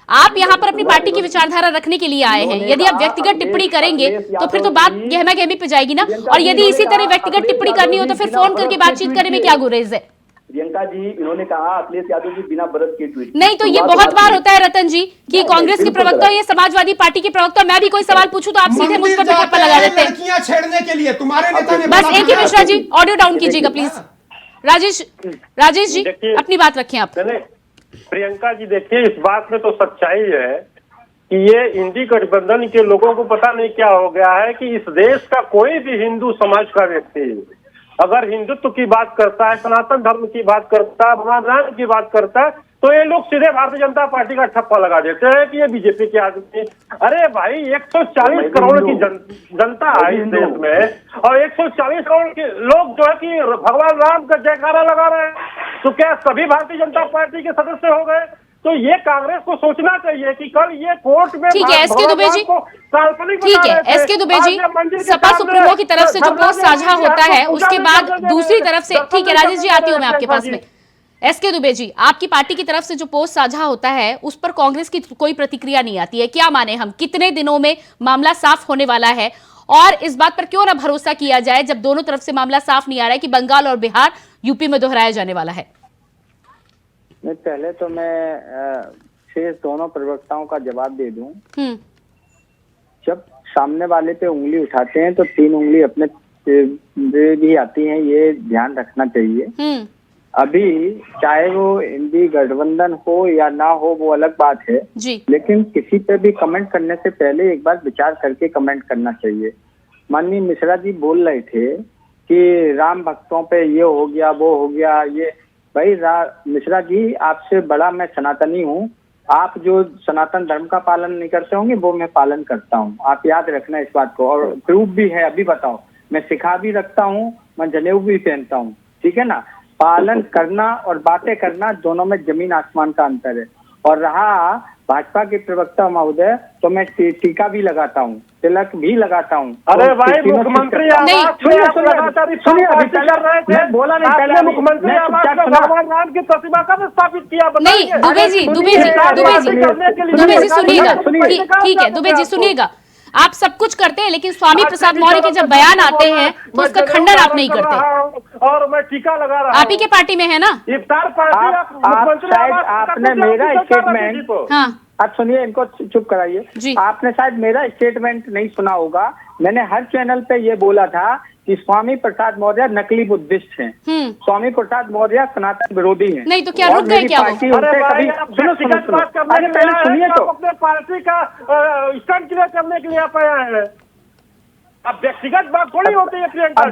आप यहाँ पर अपनी पार्टी की विचारधारा रखने के लिए आए हैं। यदि आप व्यक्तिगत टिप्पणी करेंगे तो फिर तो बात गहमा गहमी पे जाएगी ना। और यदि इसी तरह व्यक्तिगत टिप्पणी करनी हो तो फिर फोन करके बातचीत करने में क्या गुरेज है? प्रियंका जी, इन्होंने कहा अखिलेश यादव जी बिना बरस के ट्वीट। नहीं तो ये बहुत बार होता है रतन जी कि कांग्रेस के प्रवक्ता, ये समाजवादी पार्टी के प्रवक्ता, मैं भी कोई सवाल पूछूं तो आप सीधे मुझ पर ठप्पा लगा देते हैं। लड़कियां छेड़ने के लिए तुम्हारे नेता ने बस एक ही मिश्रा जी, ऑडियो डाउन कीजिएगा प्लीज। राजेश जी, अपनी बात रखें आप। प्रियंका जी, देखिए, इस बात में तो सच्चाई है कि ये इंडी गठबंधन के लोगों को पता नहीं क्या हो गया है कि इस देश का कोई भी हिंदू समाज का व्यक्ति अगर हिंदुत्व की बात करता है, सनातन धर्म की बात करता है, भगवान राम की बात करता है, तो ये लोग सीधे भारतीय जनता पार्टी का ठप्पा लगा देते हैं कि ये बीजेपी के आदमी। अरे भाई, 140 करोड़ की जनता है इस देश में और 140 करोड़ के लोग जो है कि भगवान राम का जयकारा लगा रहे हैं, तो क्या सभी भारतीय जनता पार्टी के सदस्य हो गए? तो ये कांग्रेस को सोचना चाहिए कि कल ये कोर्ट में ठीक है एसके दुबे जी, ठीक है एसके दुबे जी, सपा सुप्रीमो की तरफ से जो पोस्ट साझा होता है उसके बाद दूसरी तरफ से, ठीक है राजेश जी, आती हूँ मैं आपके पास में। एसके दुबे जी, आपकी पार्टी की तरफ से जो पोस्ट साझा होता है उस पर कांग्रेस की कोई प्रतिक्रिया नहीं आती है। क्या माने हम, कितने दिनों में मामला साफ होने वाला है? और इस बात पर क्यों ना भरोसा किया जाए जब दोनों तरफ से मामला साफ नहीं आ रहा है कि बंगाल और बिहार यूपी में दोहराया जाने वाला है? नहीं, पहले तो मैं शेष दोनों प्रवक्ताओं का जवाब दे दूं। जब सामने वाले पे उंगली उठाते हैं तो 3 उंगली अपने पे भी आती हैं, ये ध्यान रखना चाहिए। अभी चाहे वो इंडी गठबंधन हो या ना हो वो अलग बात है जी, लेकिन किसी पे भी कमेंट करने से पहले एक बार विचार करके कमेंट करना चाहिए। माननीय मिश्रा जी बोल रहे थे कि राम भक्तों पे ये हो गया, वो हो गया, ये भाई मिश्रा जी, आपसे बड़ा मैं सनातनी हूँ। आप जो सनातन धर्म का पालन नहीं करते होंगे वो मैं पालन करता हूँ, आप याद रखना इस बात को। और प्रूफ भी है, अभी बताओ, मैं सिखा भी रखता हूँ, मैं जनेऊ भी पहनता हूँ, ठीक है ना। पालन करना और बातें करना दोनों में जमीन आसमान का अंतर है। और रहा भाजपा के प्रवक्ता महोदय, तो मैं टीका भी लगाता हूँ, तिलक भी लगाता हूँ। अरे भाई, मुख्यमंत्री बोला नहीं, पहले मुख्यमंत्री भगवान राम की प्रतिमा का स्थापित किया। नहीं दुबे जी सुनिएगा, ठीक है दुबे जी सुनिएगा, आप सब कुछ करते हैं लेकिन स्वामी प्रसाद मौर्य के जब बयान आते हैं तो उसका खंडन आप नहीं करते। और मैं टीका लगा रहा हूं। आप ही के पार्टी में है ना इफ्तार पार्टी। आपने मेरा स्टेटमेंट, हाँ आप सुनिए, इनको चुप कराइए। आपने शायद मेरा स्टेटमेंट नहीं सुना होगा। मैंने हर चैनल पे ये बोला था कि स्वामी प्रसाद मौर्य नकली बुद्धिस्ट हैं, स्वामी प्रसाद मौर्य सनातन विरोधी हैं। नहीं तो क्या रुक गए क्या वो? सुनो, अरे पहले सुनिए तो। अपने पार्टी का स्टंट क्लियर करने के लिए आप आया है। अब व्यक्तिगत बात थोड़ी होती है प्रियंका।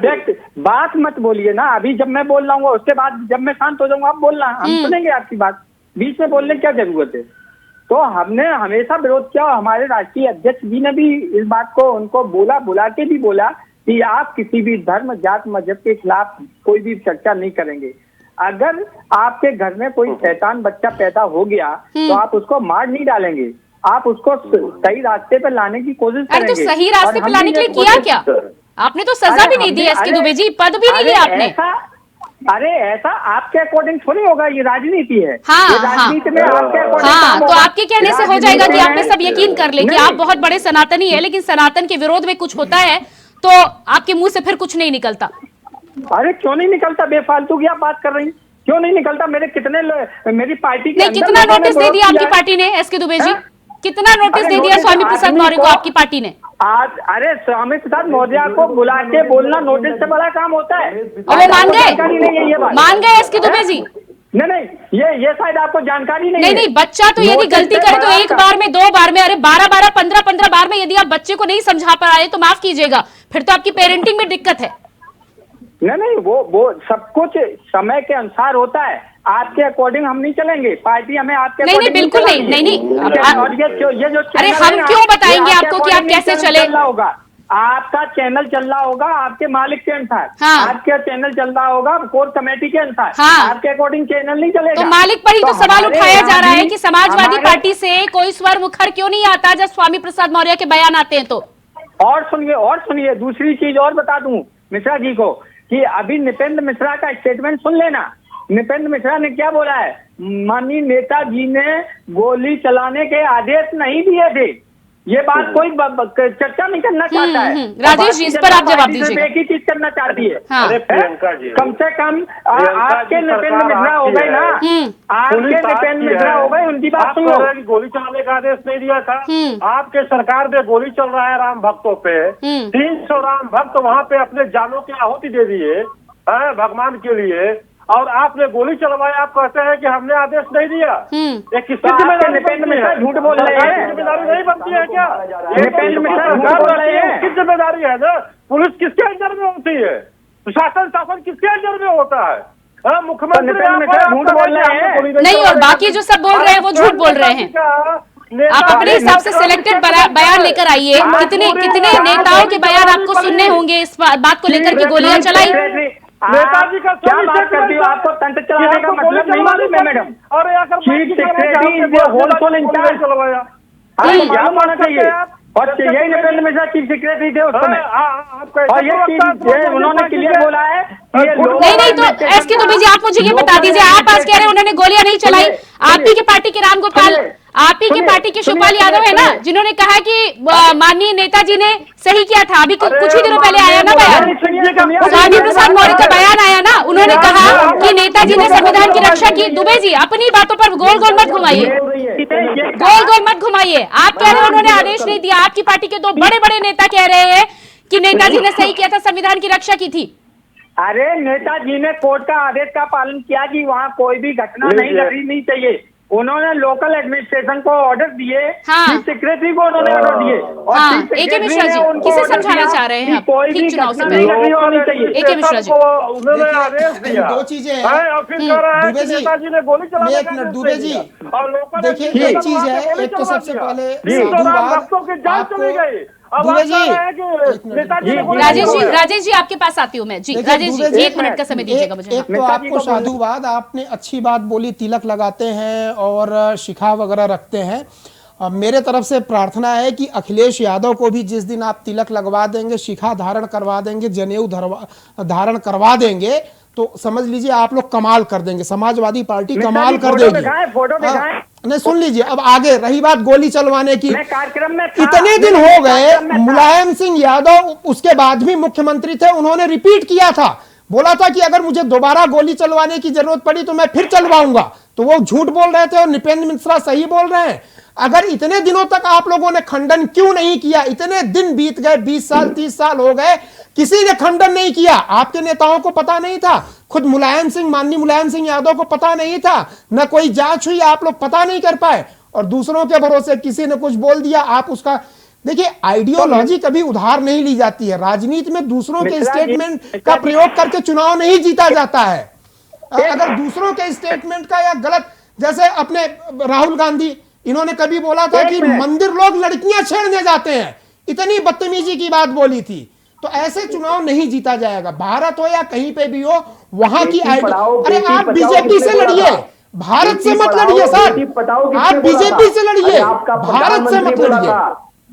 बात मत बोलिए ना, अभी जब मैं बोल रहा हूँ उसके बाद जब मैं शांत हो जाऊंगा आप बोलना, हम सुनेंगे आपकी बात। बीच में बोलने की क्या जरूरत है? तो हमने हमेशा विरोध किया। हमारे राष्ट्रीय अध्यक्ष जी ने भी इस बात को उनको बुला के भी बोला कि आप किसी भी धर्म, जात, मजहब के खिलाफ कोई भी चर्चा नहीं करेंगे। अगर आपके घर में कोई शैतान बच्चा पैदा हो गया तो आप उसको मार नहीं डालेंगे, आप उसको सही रास्ते पे लाने की कोशिश करेंगे। तो सही रास्ते पे लाने के लिए किया क्या आपने? तो सजा भी नहीं दी एसके दुबे जी, पद भी नहीं दिया आपने। अरे ऐसा आपके अकॉर्डिंग थोड़ी होगा, ये राजनीति है। हाँ, ये राजनीति में आपके अकॉर्डिंग हाँ, तो आपके कहने से हो जाएगा कि आप पे सब यकीन कर ले कि आप बहुत बड़े सनातनी है, लेकिन सनातन के विरोध में कुछ होता है तो आपके मुंह से फिर कुछ नहीं निकलता। अरे क्यों नहीं निकलता? बेफालतू की आप बात कर रही हैं, क्यों नहीं निकलता? मेरी पार्टी के कितना नोटिस दे दिया आपकी पार्टी ने एसके दुबे जी? कितना नोटिस दे दिया स्वामी प्रसाद मौर्य को आपकी पार्टी ने? आज अरे स्वामी प्रसाद मौर्य को बुला के बोलना नोटिस से बड़ा काम होता है। और वो मान गए एसके दुबे जी? नहीं, ये शायद आपको जानकारी नहीं नहीं है। नहीं, बच्चा तो यदि गलती करे तो एक बार में, 2 बार में, अरे 12-12, 15-15 बार में यदि आप बच्चे को नहीं समझा पा रहे तो माफ कीजिएगा, फिर तो आपकी पेरेंटिंग में दिक्कत है। नहीं, वो सब कुछ समय के अनुसार होता है। आपके अकॉर्डिंग हम नहीं चलेंगे, पार्टी हमें आपके नहीं, बिल्कुल नहीं, नहीं। और ये जो अरे हम क्यों बताएंगे आपको कि आप कैसे चले? होगा आपका चैनल चल रहा होगा आपके मालिक के अनुसार। हाँ। आपका चैनल चल रहा होगा कोर कमेटी के अनुसार। हाँ। आपके अकॉर्डिंग चैनल नहीं चलेगा। तो मालिक पर ही तो सवाल उठाया जा रहा है कि समाजवादी पार्टी से कोई स्वर मुखर क्यों नहीं आता जब स्वामी प्रसाद मौर्य के बयान आते हैं तो। और सुनिए दूसरी चीज और बता दूं मिश्रा जी को कि अभी नृपेंद्र मिश्रा का स्टेटमेंट सुन लेना। नृपेंद्र मिश्रा ने क्या बोला है? माननीय नेताजी ने गोली चलाने के आदेश नहीं दिए थे। ये बात कोई चर्चा नहीं करना चाहता है। राजेश जी, इस पर आप जवाब दीजिए। एक ही चीज करना चाहती है। हाँ। अरे प्रियंका जी, कम से कम आपके नृपेंद्र मिश्रा हो गए ना, आपके नृपेंद्र मिश्रा हो गए, उनकी बात सुन लो। गोली चलाने का आदेश नहीं दिया था। आपके सरकार में गोली चल रहा है राम भक्तों पे। 300 राम भक्त वहाँ पे अपने जानों की आहुति दे दिए भगवान के लिए, और आपने गोली चलवाया। आप कहते हैं कि हमने आदेश नहीं दिया। ये किसकी जिम्मेदारी? नृपेंद्र मिश्रा झूठ बोल रहे हैं। जिम्मेदारी नहीं बनती है क्या? नृपेंद्र मिश्रा झूठ बोल रहे हैं। किस जिम्मेदारी है ना? पुलिस किसके अंडर में होती है? शासन किसके अंडर में होता है? मुख्यमंत्री झूठ बोल रहे हैं। नहीं, और बाकी जो सब बोल रहे हैं वो झूठ बोल रहे हैं। आप अपने हिसाब से सिलेक्टेड बयान लेकर आइए। कितने नेताओं के बयान आपको सुनने होंगे इस बात को लेकर कि गोलियां चलाई? नेताजी का क्या बात करती हो? आपको तंत्र चलाने का मतलब नहीं मालूम है मैडम? और चीफ सेक्रेटरी होलसेल इंचार्ज क्या होना चाहिए? और यही नृपेंद्र मिश्रा चीफ सेक्रेटरी थे उस समय। और ये उन्होंने क्लियर बोला है। नहीं तो एसके दुबे जी, आप मुझे ये बता दीजिए, आप आज कह रहे हैं उन्होंने गोलियां नहीं चलाई। आप ही के पार्टी के राम गोपाल, आप ही के पार्टी के शिवपाल यादव है ना, जिन्होंने कहा कि माननीय नेताजी ने सही किया था। अभी कुछ ही दिनों पहले आया ना बयान, स्वामी प्रसाद मौर्य का बयान आया ना, उन्होंने कहा कि नेताजी ने संविधान की रक्षा की। दुबे जी, अपनी बातों पर गोल गोल मत घुमाइए, गोल गोल मत घुमाइए। आप कह रहे हैं उन्होंने आदेश नहीं दिया, आपकी पार्टी के 2 बड़े बड़े नेता कह रहे हैं कि नेताजी ने सही किया था, संविधान की रक्षा की थी। अरे नेताजी ने कोर्ट का आदेश का पालन किया कि वहाँ कोई भी घटना नहीं घटनी चाहिए। उन्होंने लोकल एडमिनिस्ट्रेशन को ऑर्डर दिए। चीफ सेक्रेटरी को उन्होंने ऑर्डर दिए। और एके मिश्रा जी, किसे समझाना चाह रहे हैं? कोई भी चुनाव से नहीं होनी चाहिए। एके मिश्रा जी, उन्होंने आदेश दिया। 2 चीजें हैं। और फिर कह रहा है कि नेताजी ने गोली चलाने का एक मिनट दुबे जी, और लोगों ने देखिए एक चीज है, एक तो सबसे पहले भक्तों की जान चली गई। दुबे जी, राजेश जी आपके पास आती हूँ मैं जी। राजेश जी, 1 मिनट का समय दीजिएगा मुझे। एक तो आपको साधुवाद, आपने अच्छी बात बोली, तिलक लगाते हैं और शिखा वगैरह रखते हैं। मेरे तरफ से प्रार्थना है कि अखिलेश यादव को भी जिस दिन आप तिलक लगवा देंगे, शिखा धारण करवा देंगे, जनेऊ धारण करवा देंगे, तो समझ लीजिए आप लोग कमाल कर देंगे, समाजवादी पार्टी कमाल कर देगी। नहीं सुन लीजिए, अब आगे रही बात गोली चलवाने की। कार्यक्रम में इतने दिन हो गए, मुलायम सिंह यादव उसके बाद भी मुख्यमंत्री थे, उन्होंने रिपीट किया था, बोला था कि अगर मुझे दोबारा गोली चलवाने की जरूरत पड़ी तो मैं फिर चलवाऊंगा। तो वो झूठ बोल रहे थे और नृपेंद्र मिश्रा सही बोल रहे हैं। अगर इतने दिनों तक आप लोगों ने खंडन क्यों नहीं किया? इतने दिन बीत गए, 20 साल 30 साल हो गए, किसी ने खंडन नहीं किया। आपके नेताओं को पता नहीं था, खुद माननीय मुलायम सिंह यादव को पता नहीं था, न कोई जांच हुई, आप लोग पता नहीं कर पाए और दूसरों के भरोसे किसी ने कुछ बोल दिया, आप उसका। देखिए, आइडियोलॉजी कभी उधार नहीं ली जाती है। राजनीति में दूसरों के स्टेटमेंट का प्रयोग करके चुनाव नहीं जीता जाता है। अगर दूसरों के स्टेटमेंट का या गलत, जैसे अपने राहुल गांधी, इन्होंने कभी बोला था कि मंदिर लोग लड़कियां छेड़ने जाते हैं, इतनी बदतमीजी की बात बोली थी। तो ऐसे चुनाव नहीं जीता जाएगा, भारत हो या कहीं पे भी हो, वहां की अरे आप बीजेपी से लड़िए, भारत से मत लड़िए सर। आप बीजेपी से लड़िए, भारत से मत लड़िए।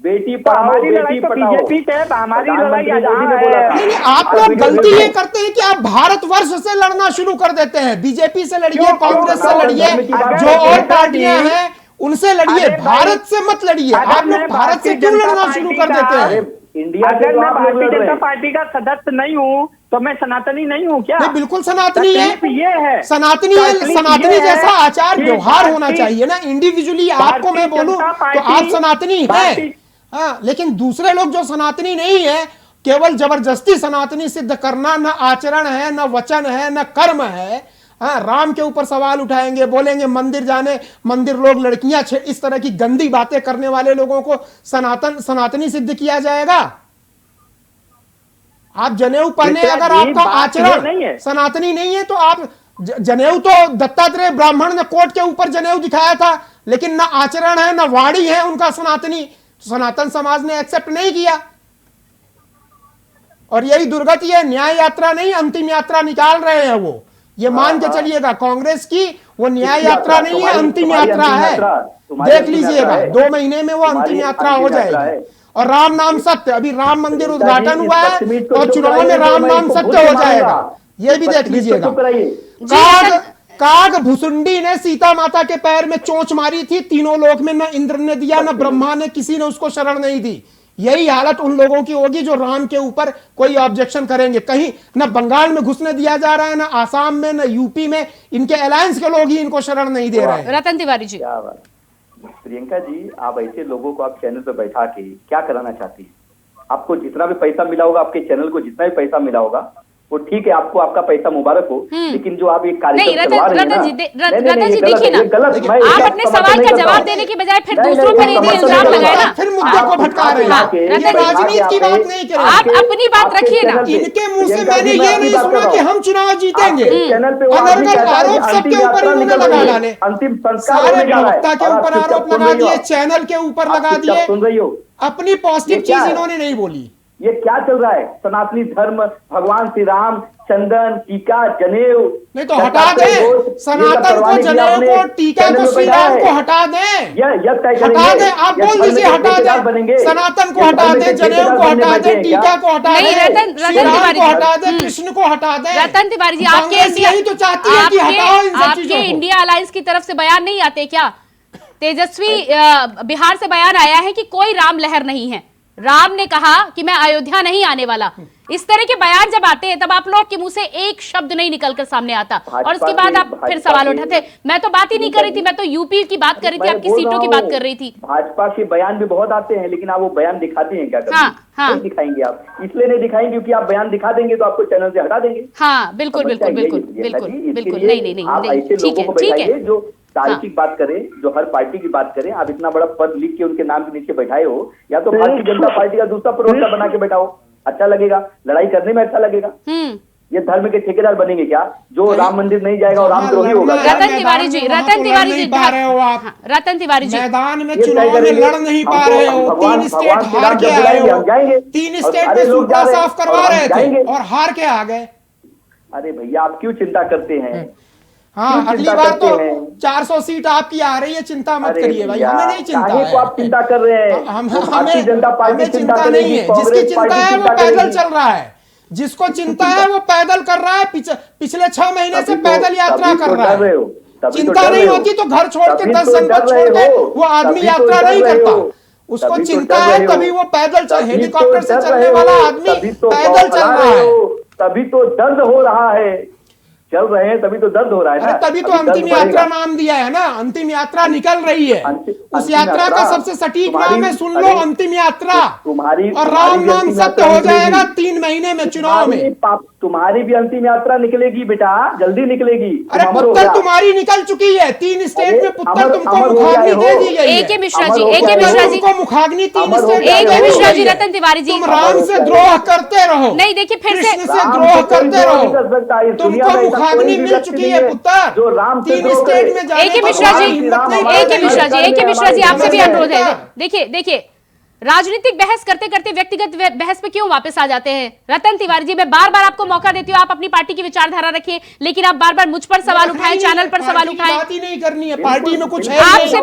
बेटी पढ़ाओ बेटी पढ़ाओ, बीजेपी से हमारी लड़ाई। नहीं, आप लोग गलती ये करते हैं कि आप भारतवर्ष से लड़ना शुरू कर देते हैं। बीजेपी से लड़िए, कांग्रेस से लड़िए, जो और पार्टियां हैं उनसे लड़िए, भारत से मत लड़िए। आप लोग भारत से क्यों लड़ना शुरू कर देते हैं? अगर मैं भारतीय जनता पार्टी का सदस्य नहीं हूँ तो मैं सनातनी नहीं हूँ क्या? नहीं, बिल्कुल सनातनी है। ये है सनातनी है, सनातनी जैसा आचार व्यवहार होना चाहिए ना। इंडिविजुअली आपको मैं बोलूं तो आप सनातनी है, हाँ, लेकिन दूसरे लोग जो सनातनी नहीं है, केवल जबरदस्ती सनातनी सिद्ध करना, न आचरण है, न वचन है, न कर्म है। हाँ, राम के ऊपर सवाल उठाएंगे, बोलेंगे मंदिर जाने, मंदिर लोग लड़कियां इस तरह की गंदी बातें करने वाले लोगों को सनातनी सिद्ध किया जाएगा। आप जनेऊ पहने अगर आपका आचरण सनातनी नहीं है तो आप जनेऊ तो दत्तात्रेय ब्राह्मण ने कोट के ऊपर जनेऊ दिखाया था, लेकिन ना आचरण है ना वाणी है उनका सनातनी, सनातन समाज ने एक्सेप्ट नहीं किया। और यही दुर्गति है, न्याय यात्रा नहीं अंतिम यात्रा निकाल रहे हैं वो, ये मान के चलिएगा। कांग्रेस की वो न्याय यात्रा नहीं है, अंतिम यात्रा है, देख लीजिएगा 2 महीने में वो अंतिम यात्रा हो जाएगी। और राम नाम सत्य, अभी राम मंदिर उद्घाटन हुआ है और चुनाव में राम नाम सत्य हो जाएगा, ये भी देख लीजिएगा। काग भुसुंडी ने सीता माता के पैर में चोंच मारी थी, तीनों लोक में न इंद्र ने दिया न ब्रह्मा ने, किसी ने उसको शरण नहीं दी। यही हालत उन लोगों की होगी जो राम के ऊपर कोई ऑब्जेक्शन करेंगे। कहीं न बंगाल में घुसने दिया जा रहा है, न आसाम में, न यूपी में, इनके अलायंस के लोग ही इनको शरण नहीं दे रहे हैं। रतन तिवारी जी, क्या बात। प्रियंका जी, आप ऐसे लोगों को आप चैनल पे बैठा के क्या कराना चाहती हैं? आपको जितना भी पैसा मिला होगा, आपके चैनल को जितना भी पैसा मिला होगा वो ठीक है, आपको आपका पैसा मुबारक हो, लेकिन जो आप एक कार्यक्रम करवा रहे हैं ना, रतन जी देखिए ना, आप अपने सवाल का जवाब देने के बजाय फिर दूसरों पर ये इल्जाम लगाए ना, फिर मुद्दे को भटका रहे हैं। ये राजनीति की बात नहीं करें, आप अपनी बात रखिए ना। इनके मुंह से मैंने ये नहीं सुना कि हम चुनाव जीतेंगे, अनर्गल आरोप सबके ऊपर इन्होंने लगा डाले, अंतिम सारे प्रवक्ता के ऊपर आरोप लगा दिए, चैनल के ऊपर लगा दिए, सुन रही हो, अपनी पॉजिटिव चीज इन्होंने नहीं बोली। ये क्या चल रहा है? सनातनी धर्म, भगवान श्री राम, चंदन, टीका, जनेऊ, नहीं तो हटा दे, सनातन को, जनेऊ को, टीका को, श्री राम को हटा दे, हटा दे, आप बोल दीजिए हटा दे, सनातन को हटा दे, जनेऊ को हटा दे, टीका को हटा दे, श्री राम को हटा दे, कृष्ण को हटा दे। रतन तिवारी जी, यही तो चाहती है कि हटाओ इन सब चीजों को। इंडिया अलायंस की तरफ से बयान नहीं आते क्या? तेजस्वी बिहार से बयान आया है कि कोई राम लहर नहीं है, राम ने कहा कि मैं अयोध्या नहीं आने वाला। इस तरह के बयान जब आते हैं तब आप लोग के मुंह से एक शब्द नहीं निकलकर सामने आता, और उसके बाद आप फिर सवाल उठाते। मैं तो बात ही नहीं कर रही थी, मैं तो यूपी की बात कर रही थी, आपकी सीटों की बात कर रही थी। भाजपा के बयान भी बहुत आते हैं, लेकिन आप वो बयान दिखाते हैं क्या? नहीं दिखाएंगे आप, इसलिए नहीं दिखाएंगे क्योंकि आप बयान दिखा देंगे तो आपको चैनल से हटा देंगे। हाँ बिल्कुल बिल्कुल बिल्कुल बिल्कुल बिल्कुल, नहीं, ठीक है, जो तारीखिक बात करें, जो हर पार्टी की बात करें। आप इतना बड़ा पद लिख के उनके नाम के नीचे बैठाए हो, या तो भारतीय जनता पार्टी का दूसरा प्रवक्ता बना के बैठाओ, अच्छा लगेगा, लड़ाई करने में अच्छा लगेगा। ये धर्म के ठेकेदार बनेंगे क्या जो राम मंदिर नहीं जाएगा और राम द्रोही होगा? रतन तिवारी जी, रतन तिवारी जी, रतन तिवारी जी, मैदान में चुनाव में लड़ नहीं पा रहे हो, 3 स्टेट हार के आए हो, 3 स्टेट में सूबा साफ करवा रहे थे और हार के आ गए। अरे भैया, आप क्यों चिंता करते हैं? हाँ, अगली बार तो 400 सीट आपकी आ रही है, चिंता मत करिए भाई, हमें नहीं चिंता है। आप चिंता कर रहे हैं, हमें चिंता नहीं है। जिसकी चिंता है वो पैदल चल रहा है, जिसको चिंता है वो पैदल कर रहा है, पिछले 6 महीने से पैदल यात्रा कर रहा है। चिंता नहीं होती तो घर छोड़ के 10 जनपद छोड़ के वो आदमी यात्रा नहीं करता। उसको चिंता है तभी वो पैदल, हेलीकॉप्टर से चलने वाला आदमी पैदल चल रहा है। तभी तो दर्द हो रहा है, चल रहे हैं तभी तो दर्द हो रहा है ना। तभी तो अंतिम यात्रा नाम दिया है ना, अंतिम यात्रा निकल रही है। उस यात्रा का सबसे सटीक नाम है, सुन लो, अंतिम यात्रा। तुम्हारी और राम नाम सत्य हो जाएगा 3 महीने में चुनाव में। तुम्हारी भी अंतिम यात्रा निकलेगी बेटा, जल्दी निकलेगी। अरे पुत्र तुम्हारी निकल चुकी है, 3 स्टेट में पुत्र तुमको मुखाग्नि दे दी गई है। A.K. मिश्रा जी, A.K. मिश्रा जी को मुखाग्नि 3 स्टेट। A.K. मिश्रा जी, रतन तिवारी जी, तुम राम से द्रोह करते रहो, नहीं देखिए फिर से द्रोह करते रहो, तुमको मुखाग्नि मिल चुकी है पुत्र, जो राम 3 स्टेट में जाने। A.K. Mishra ji, A.K. Mishra ji, A.K. Mishra ji, आपसे भी अनुरोध है। देखिए राजनीतिक बहस करते करते व्यक्तिगत बहस पे क्यों वापस आ जाते हैं? रतन तिवारी जी, मैं बार बार आपको मौका देती हूँ, आप अपनी पार्टी की विचारधारा रखिए, लेकिन आप बार बार मुझ पर सवाल उठाएं, चैनल पर सवाल उठाएं। बात ही नहीं करनी है, पार्टी में कुछ है। आपसे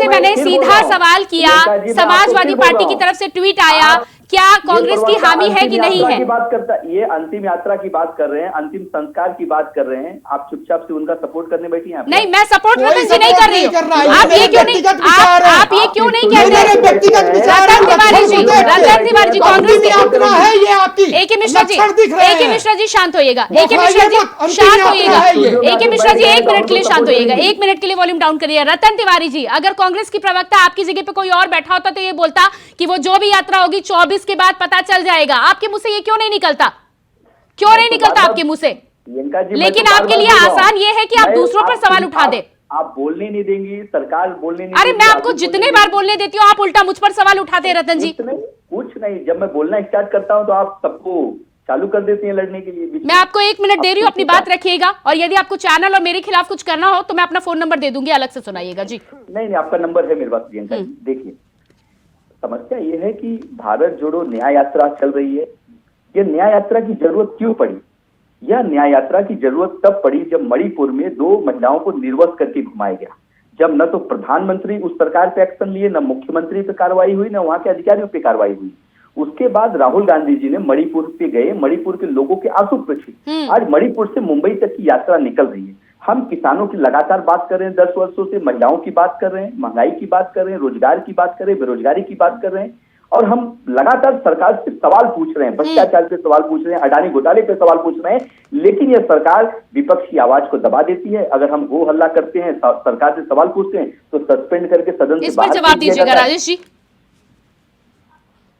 मैंने सीधा सवाल किया, समाजवादी पार्टी की तरफ से ट्वीट आया, क्या कांग्रेस की हामी है कि नहीं है? बात करता, ये अंतिम यात्रा की बात कर रहे हैं, अंतिम संस्कार की बात कर रहे हैं, आप चुपचाप से उनका सपोर्ट करने बैठी हैं। नहीं, मैं सपोर्ट रतन जी नहीं कर रही हूँ। आप ये क्यों नहीं कह रहे? रतन तिवारी जी, कांग्रेस की यात्रा है ये आपकी। A.K. मिश्रा जी, A.K. मिश्रा जी शांत होइएगा, A.K. मिश्रा जी शांत होइएगा, A.K. मिश्रा जी 1 मिनट के लिए शांत होइएगा, 1 मिनट के लिए वॉल्यूम डाउन करिए। रतन तिवारी जी, अगर कांग्रेस की प्रवक्ता आपकी जगह पे कोई और बैठा होता तो ये बोलता कि वो जो भी यात्रा होगी 24 के बाद पता चल जाएगा। आपके मुंह से ये क्यों नहीं निकलता? क्यों नहीं निकलता आपके मुंह से? प्रियंका जी, लेकिन आपके लिए आसान ये है कि आप दूसरों पर सवाल उठा दें। आप बोलने नहीं देंगी, सरकार बोलने नहीं अरे मैं आपको जितने बार बोलने देती हूँ आप उल्टा मुझ पर सवाल उठाते हैं रतन जी। कुछ नहीं, जब मैं बोलना स्टार्ट करता हूँ तो आप सबको चालू कर देती हैं लड़ने के लिए। मैं आपको 1 मिनट दे रही हूँ, अपनी बात रखिएगा, और यदि आपको चैनल और मेरे खिलाफ कुछ करना हो तो मैं अपना फोन नंबर दे दूंगी, अलग से सुनाइएगा जी। नहीं, आपका नंबर है मेरे पास प्रियंका जी। देखिए, समस्या ये है कि भारत जोड़ो न्याय यात्रा चल रही है। ये न्याय यात्रा की जरूरत क्यों पड़ी? यह न्याय यात्रा की जरूरत तब पड़ी जब मणिपुर में 2 महिलाओं को निर्वस्त्र करके घुमाया गया, जब न तो प्रधानमंत्री उस सरकार पे एक्शन लिए, न मुख्यमंत्री पे कार्रवाई हुई, न वहां के अधिकारियों पे कार्रवाई हुई। उसके बाद राहुल गांधी जी ने मणिपुर पे गए, मणिपुर के लोगों के आंसू पोंछे। आज मणिपुर से मुंबई तक की यात्रा निकल रही है। हम किसानों की लगातार बात कर रहे हैं 10 वर्षों से, महिलाओं की बात कर रहे हैं, महंगाई की बात कर रहे हैं, रोजगार की बात कर रहे हैं, बेरोजगारी की बात कर रहे हैं, और हम लगातार सरकार से सवाल पूछ रहे हैं, भ्रष्टाचार पे सवाल पूछ रहे हैं, अडानी घोटाले पे सवाल पूछ रहे हैं, लेकिन यह सरकार विपक्ष की आवाज को दबा देती है। अगर हम हो हल्ला करते हैं, सरकार से सवाल पूछते हैं तो सस्पेंड करके सदन से बाहर जवाब दीजिएगा राजेश जी।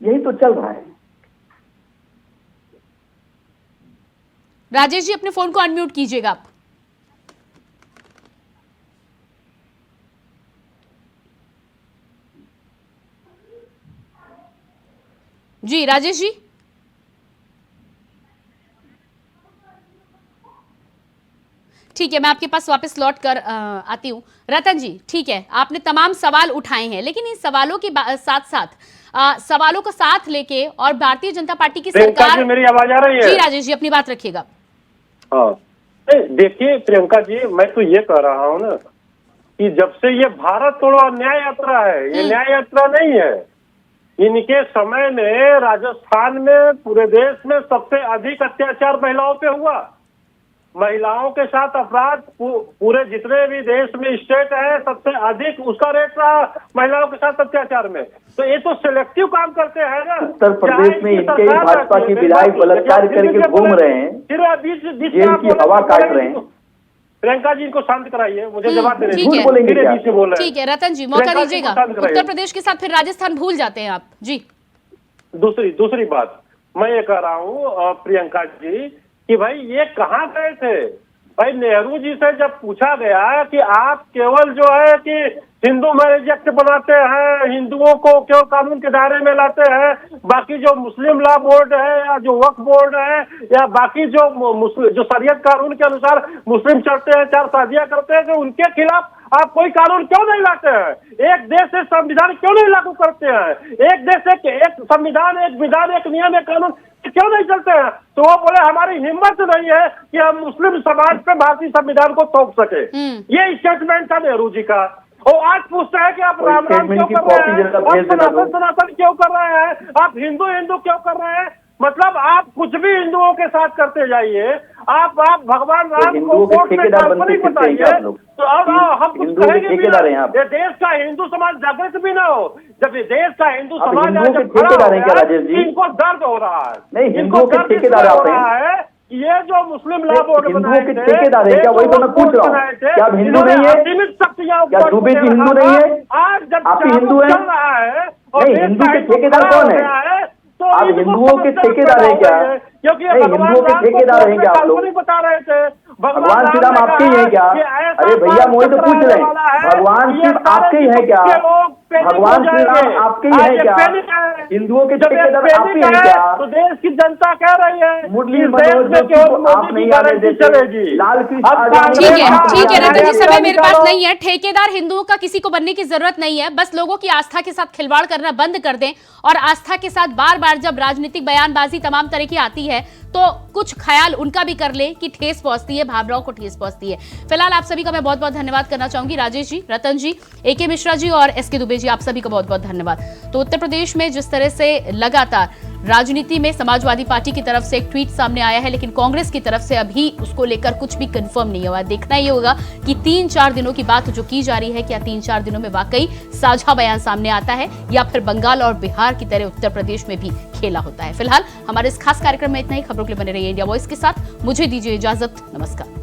यही तो चल रहा है। राजेश जी अपने फोन को अनम्यूट कीजिएगा आप। जी राजेश जी, ठीक है, मैं आपके पास वापस लौट कर आती हूँ। रतन जी, ठीक है, आपने तमाम सवाल उठाए हैं, लेकिन इन सवालों के साथ साथ सवालों को साथ लेके और भारतीय जनता पार्टी की सरकार। मेरी आवाज आ रही है? जी राजेश जी, अपनी बात रखिएगा। हाँ, देखिए प्रियंका जी, मैं तो ये कह रहा हूँ ना कि जब से ये भारत तोड़ो न्याय यात्रा है, ये न्याय यात्रा नहीं है। इनके समय में राजस्थान में पूरे देश में सबसे अधिक अत्याचार महिलाओं पे हुआ। महिलाओं के साथ अपराध पूरे जितने भी देश में स्टेट है, सबसे अधिक उसका रेट रहा महिलाओं के साथ अत्याचार में। तो ये तो सिलेक्टिव काम करते हैं ना। उत्तर प्रदेश में इनके भाजपा की विधायक बलात्कार करके घूम रहे हैं, फिर बीच जेल की हवा काट रहे हैं। प्रियंका जी इनको शांत कराइए, मुझे जवाब देने ठीक है, बीच में बोल रहे हैं। ठीक है रतन जी, मौका दीजिएगा। उत्तर प्रदेश के साथ फिर राजस्थान भूल जाते हैं आप जी। दूसरी बात मैं ये कह रहा हूँ प्रियंका जी कि भाई ये कहाँ गए थे? भाई नेहरू जी से जब पूछा गया कि आप केवल जो है कि हिंदू मैरिज एक्ट बनाते हैं, हिंदुओं को केवल कानून के दायरे में लाते हैं, बाकी जो मुस्लिम लॉ बोर्ड है या जो वक्फ बोर्ड है या बाकी जो शरीयत कानून के अनुसार मुस्लिम चलते हैं, 4 शादियां करते हैं, तो उनके खिलाफ आप कोई कानून क्यों नहीं लाते हैं? एक देश से संविधान क्यों नहीं लागू करते हैं? एक देश से एक संविधान, एक विधान, एक नियम, एक कानून क्यों नहीं चलते हैं? तो वो बोले हमारी हिम्मत नहीं है कि हम मुस्लिम समाज पे भारतीय संविधान को थोप सके। ये स्टेटमेंट था नेहरू जी का। और आज पूछते हैं कि आप राम राम क्यों कर रहे हैं, आप सनातन क्यों कर रहे हैं, आप हिंदू क्यों कर रहे हैं? मतलब आप कुछ भी हिंदुओं के साथ करते जाइए, आप भगवान राम को कोर्ट में काल्पनिक बताइए, तो अब हम कुछ कहेंगे भी ये देश का हिंदू समाज जागृत भी ना हो। जब ये देश का हिंदू समाज इनको दर्द हो रहा है, इनको दर्द हो रहा है। ये जो मुस्लिम लॉ बोर्ड बनाए थे, ठेकेदार है क्या? वही तो मैं पूछ रहा हूँ, क्या आप हिंदू नहीं है? सीमित शक्तियां, क्या दुबे जी हिंदू नहीं है? आज जब आप हिंदू है? चल रहा है और हिंदू के ठेकेदार कौन है? तो आप हिंदुओं के ठेकेदार हैं क्या? क्योंकि हिंदुओं के ठेकेदार हैं क्या आप लोग? बता रहे थे भगवान श्री राम आपके ही है क्या? अरे भैया मोहित तो पूछ रहे हैं, भगवान सिर्फ आपके ही है क्या? भगवान श्री राम आपके ही है क्या? हिंदुओं के ठेकेदार आपके ही है क्या? तो देश की जनता कह रही है मुरली मनोज आप नहीं आने देते, लाल कृष्ण। ठीक है रतन जी, समय मेरे पास नहीं है। ठेकेदार हिंदुओं का किसी को बनने की जरूरत नहीं है, बस लोगों की आस्था के साथ खिलवाड़ करना बंद कर दें। और आस्था के साथ बार बार जब राजनीतिक बयानबाजी तमाम तरह की आती है तो कुछ ख्याल उनका भी कर ले कि ठेस पहुंचती है, भावनाओं को ठेस पहुंचती है। फिलहाल आप सभी का मैं बहुत बहुत धन्यवाद करना चाहूंगी। राजेश जी, रतन जी, AK मिश्रा जी और SK दुबे जी, आप सभी का बहुत बहुत धन्यवाद। तो उत्तर प्रदेश में जिस तरह से लगातार राजनीति में समाजवादी पार्टी की तरफ से एक ट्वीट सामने आया है, लेकिन कांग्रेस की तरफ से अभी उसको लेकर कुछ भी कंफर्म नहीं हुआ। देखना ये होगा कि 3-4 दिनों की बात जो की जा रही है, क्या 3-4 दिनों में वाकई साझा बयान सामने आता है या फिर बंगाल और बिहार की तरह उत्तर प्रदेश में भी खेला होता है। फिलहाल हमारे इस खास कार्यक्रम में इतना ही। खबरों के लिए बने रहिए इंडिया वॉइस के साथ। मुझे दीजिए इजाजत, नमस्कार।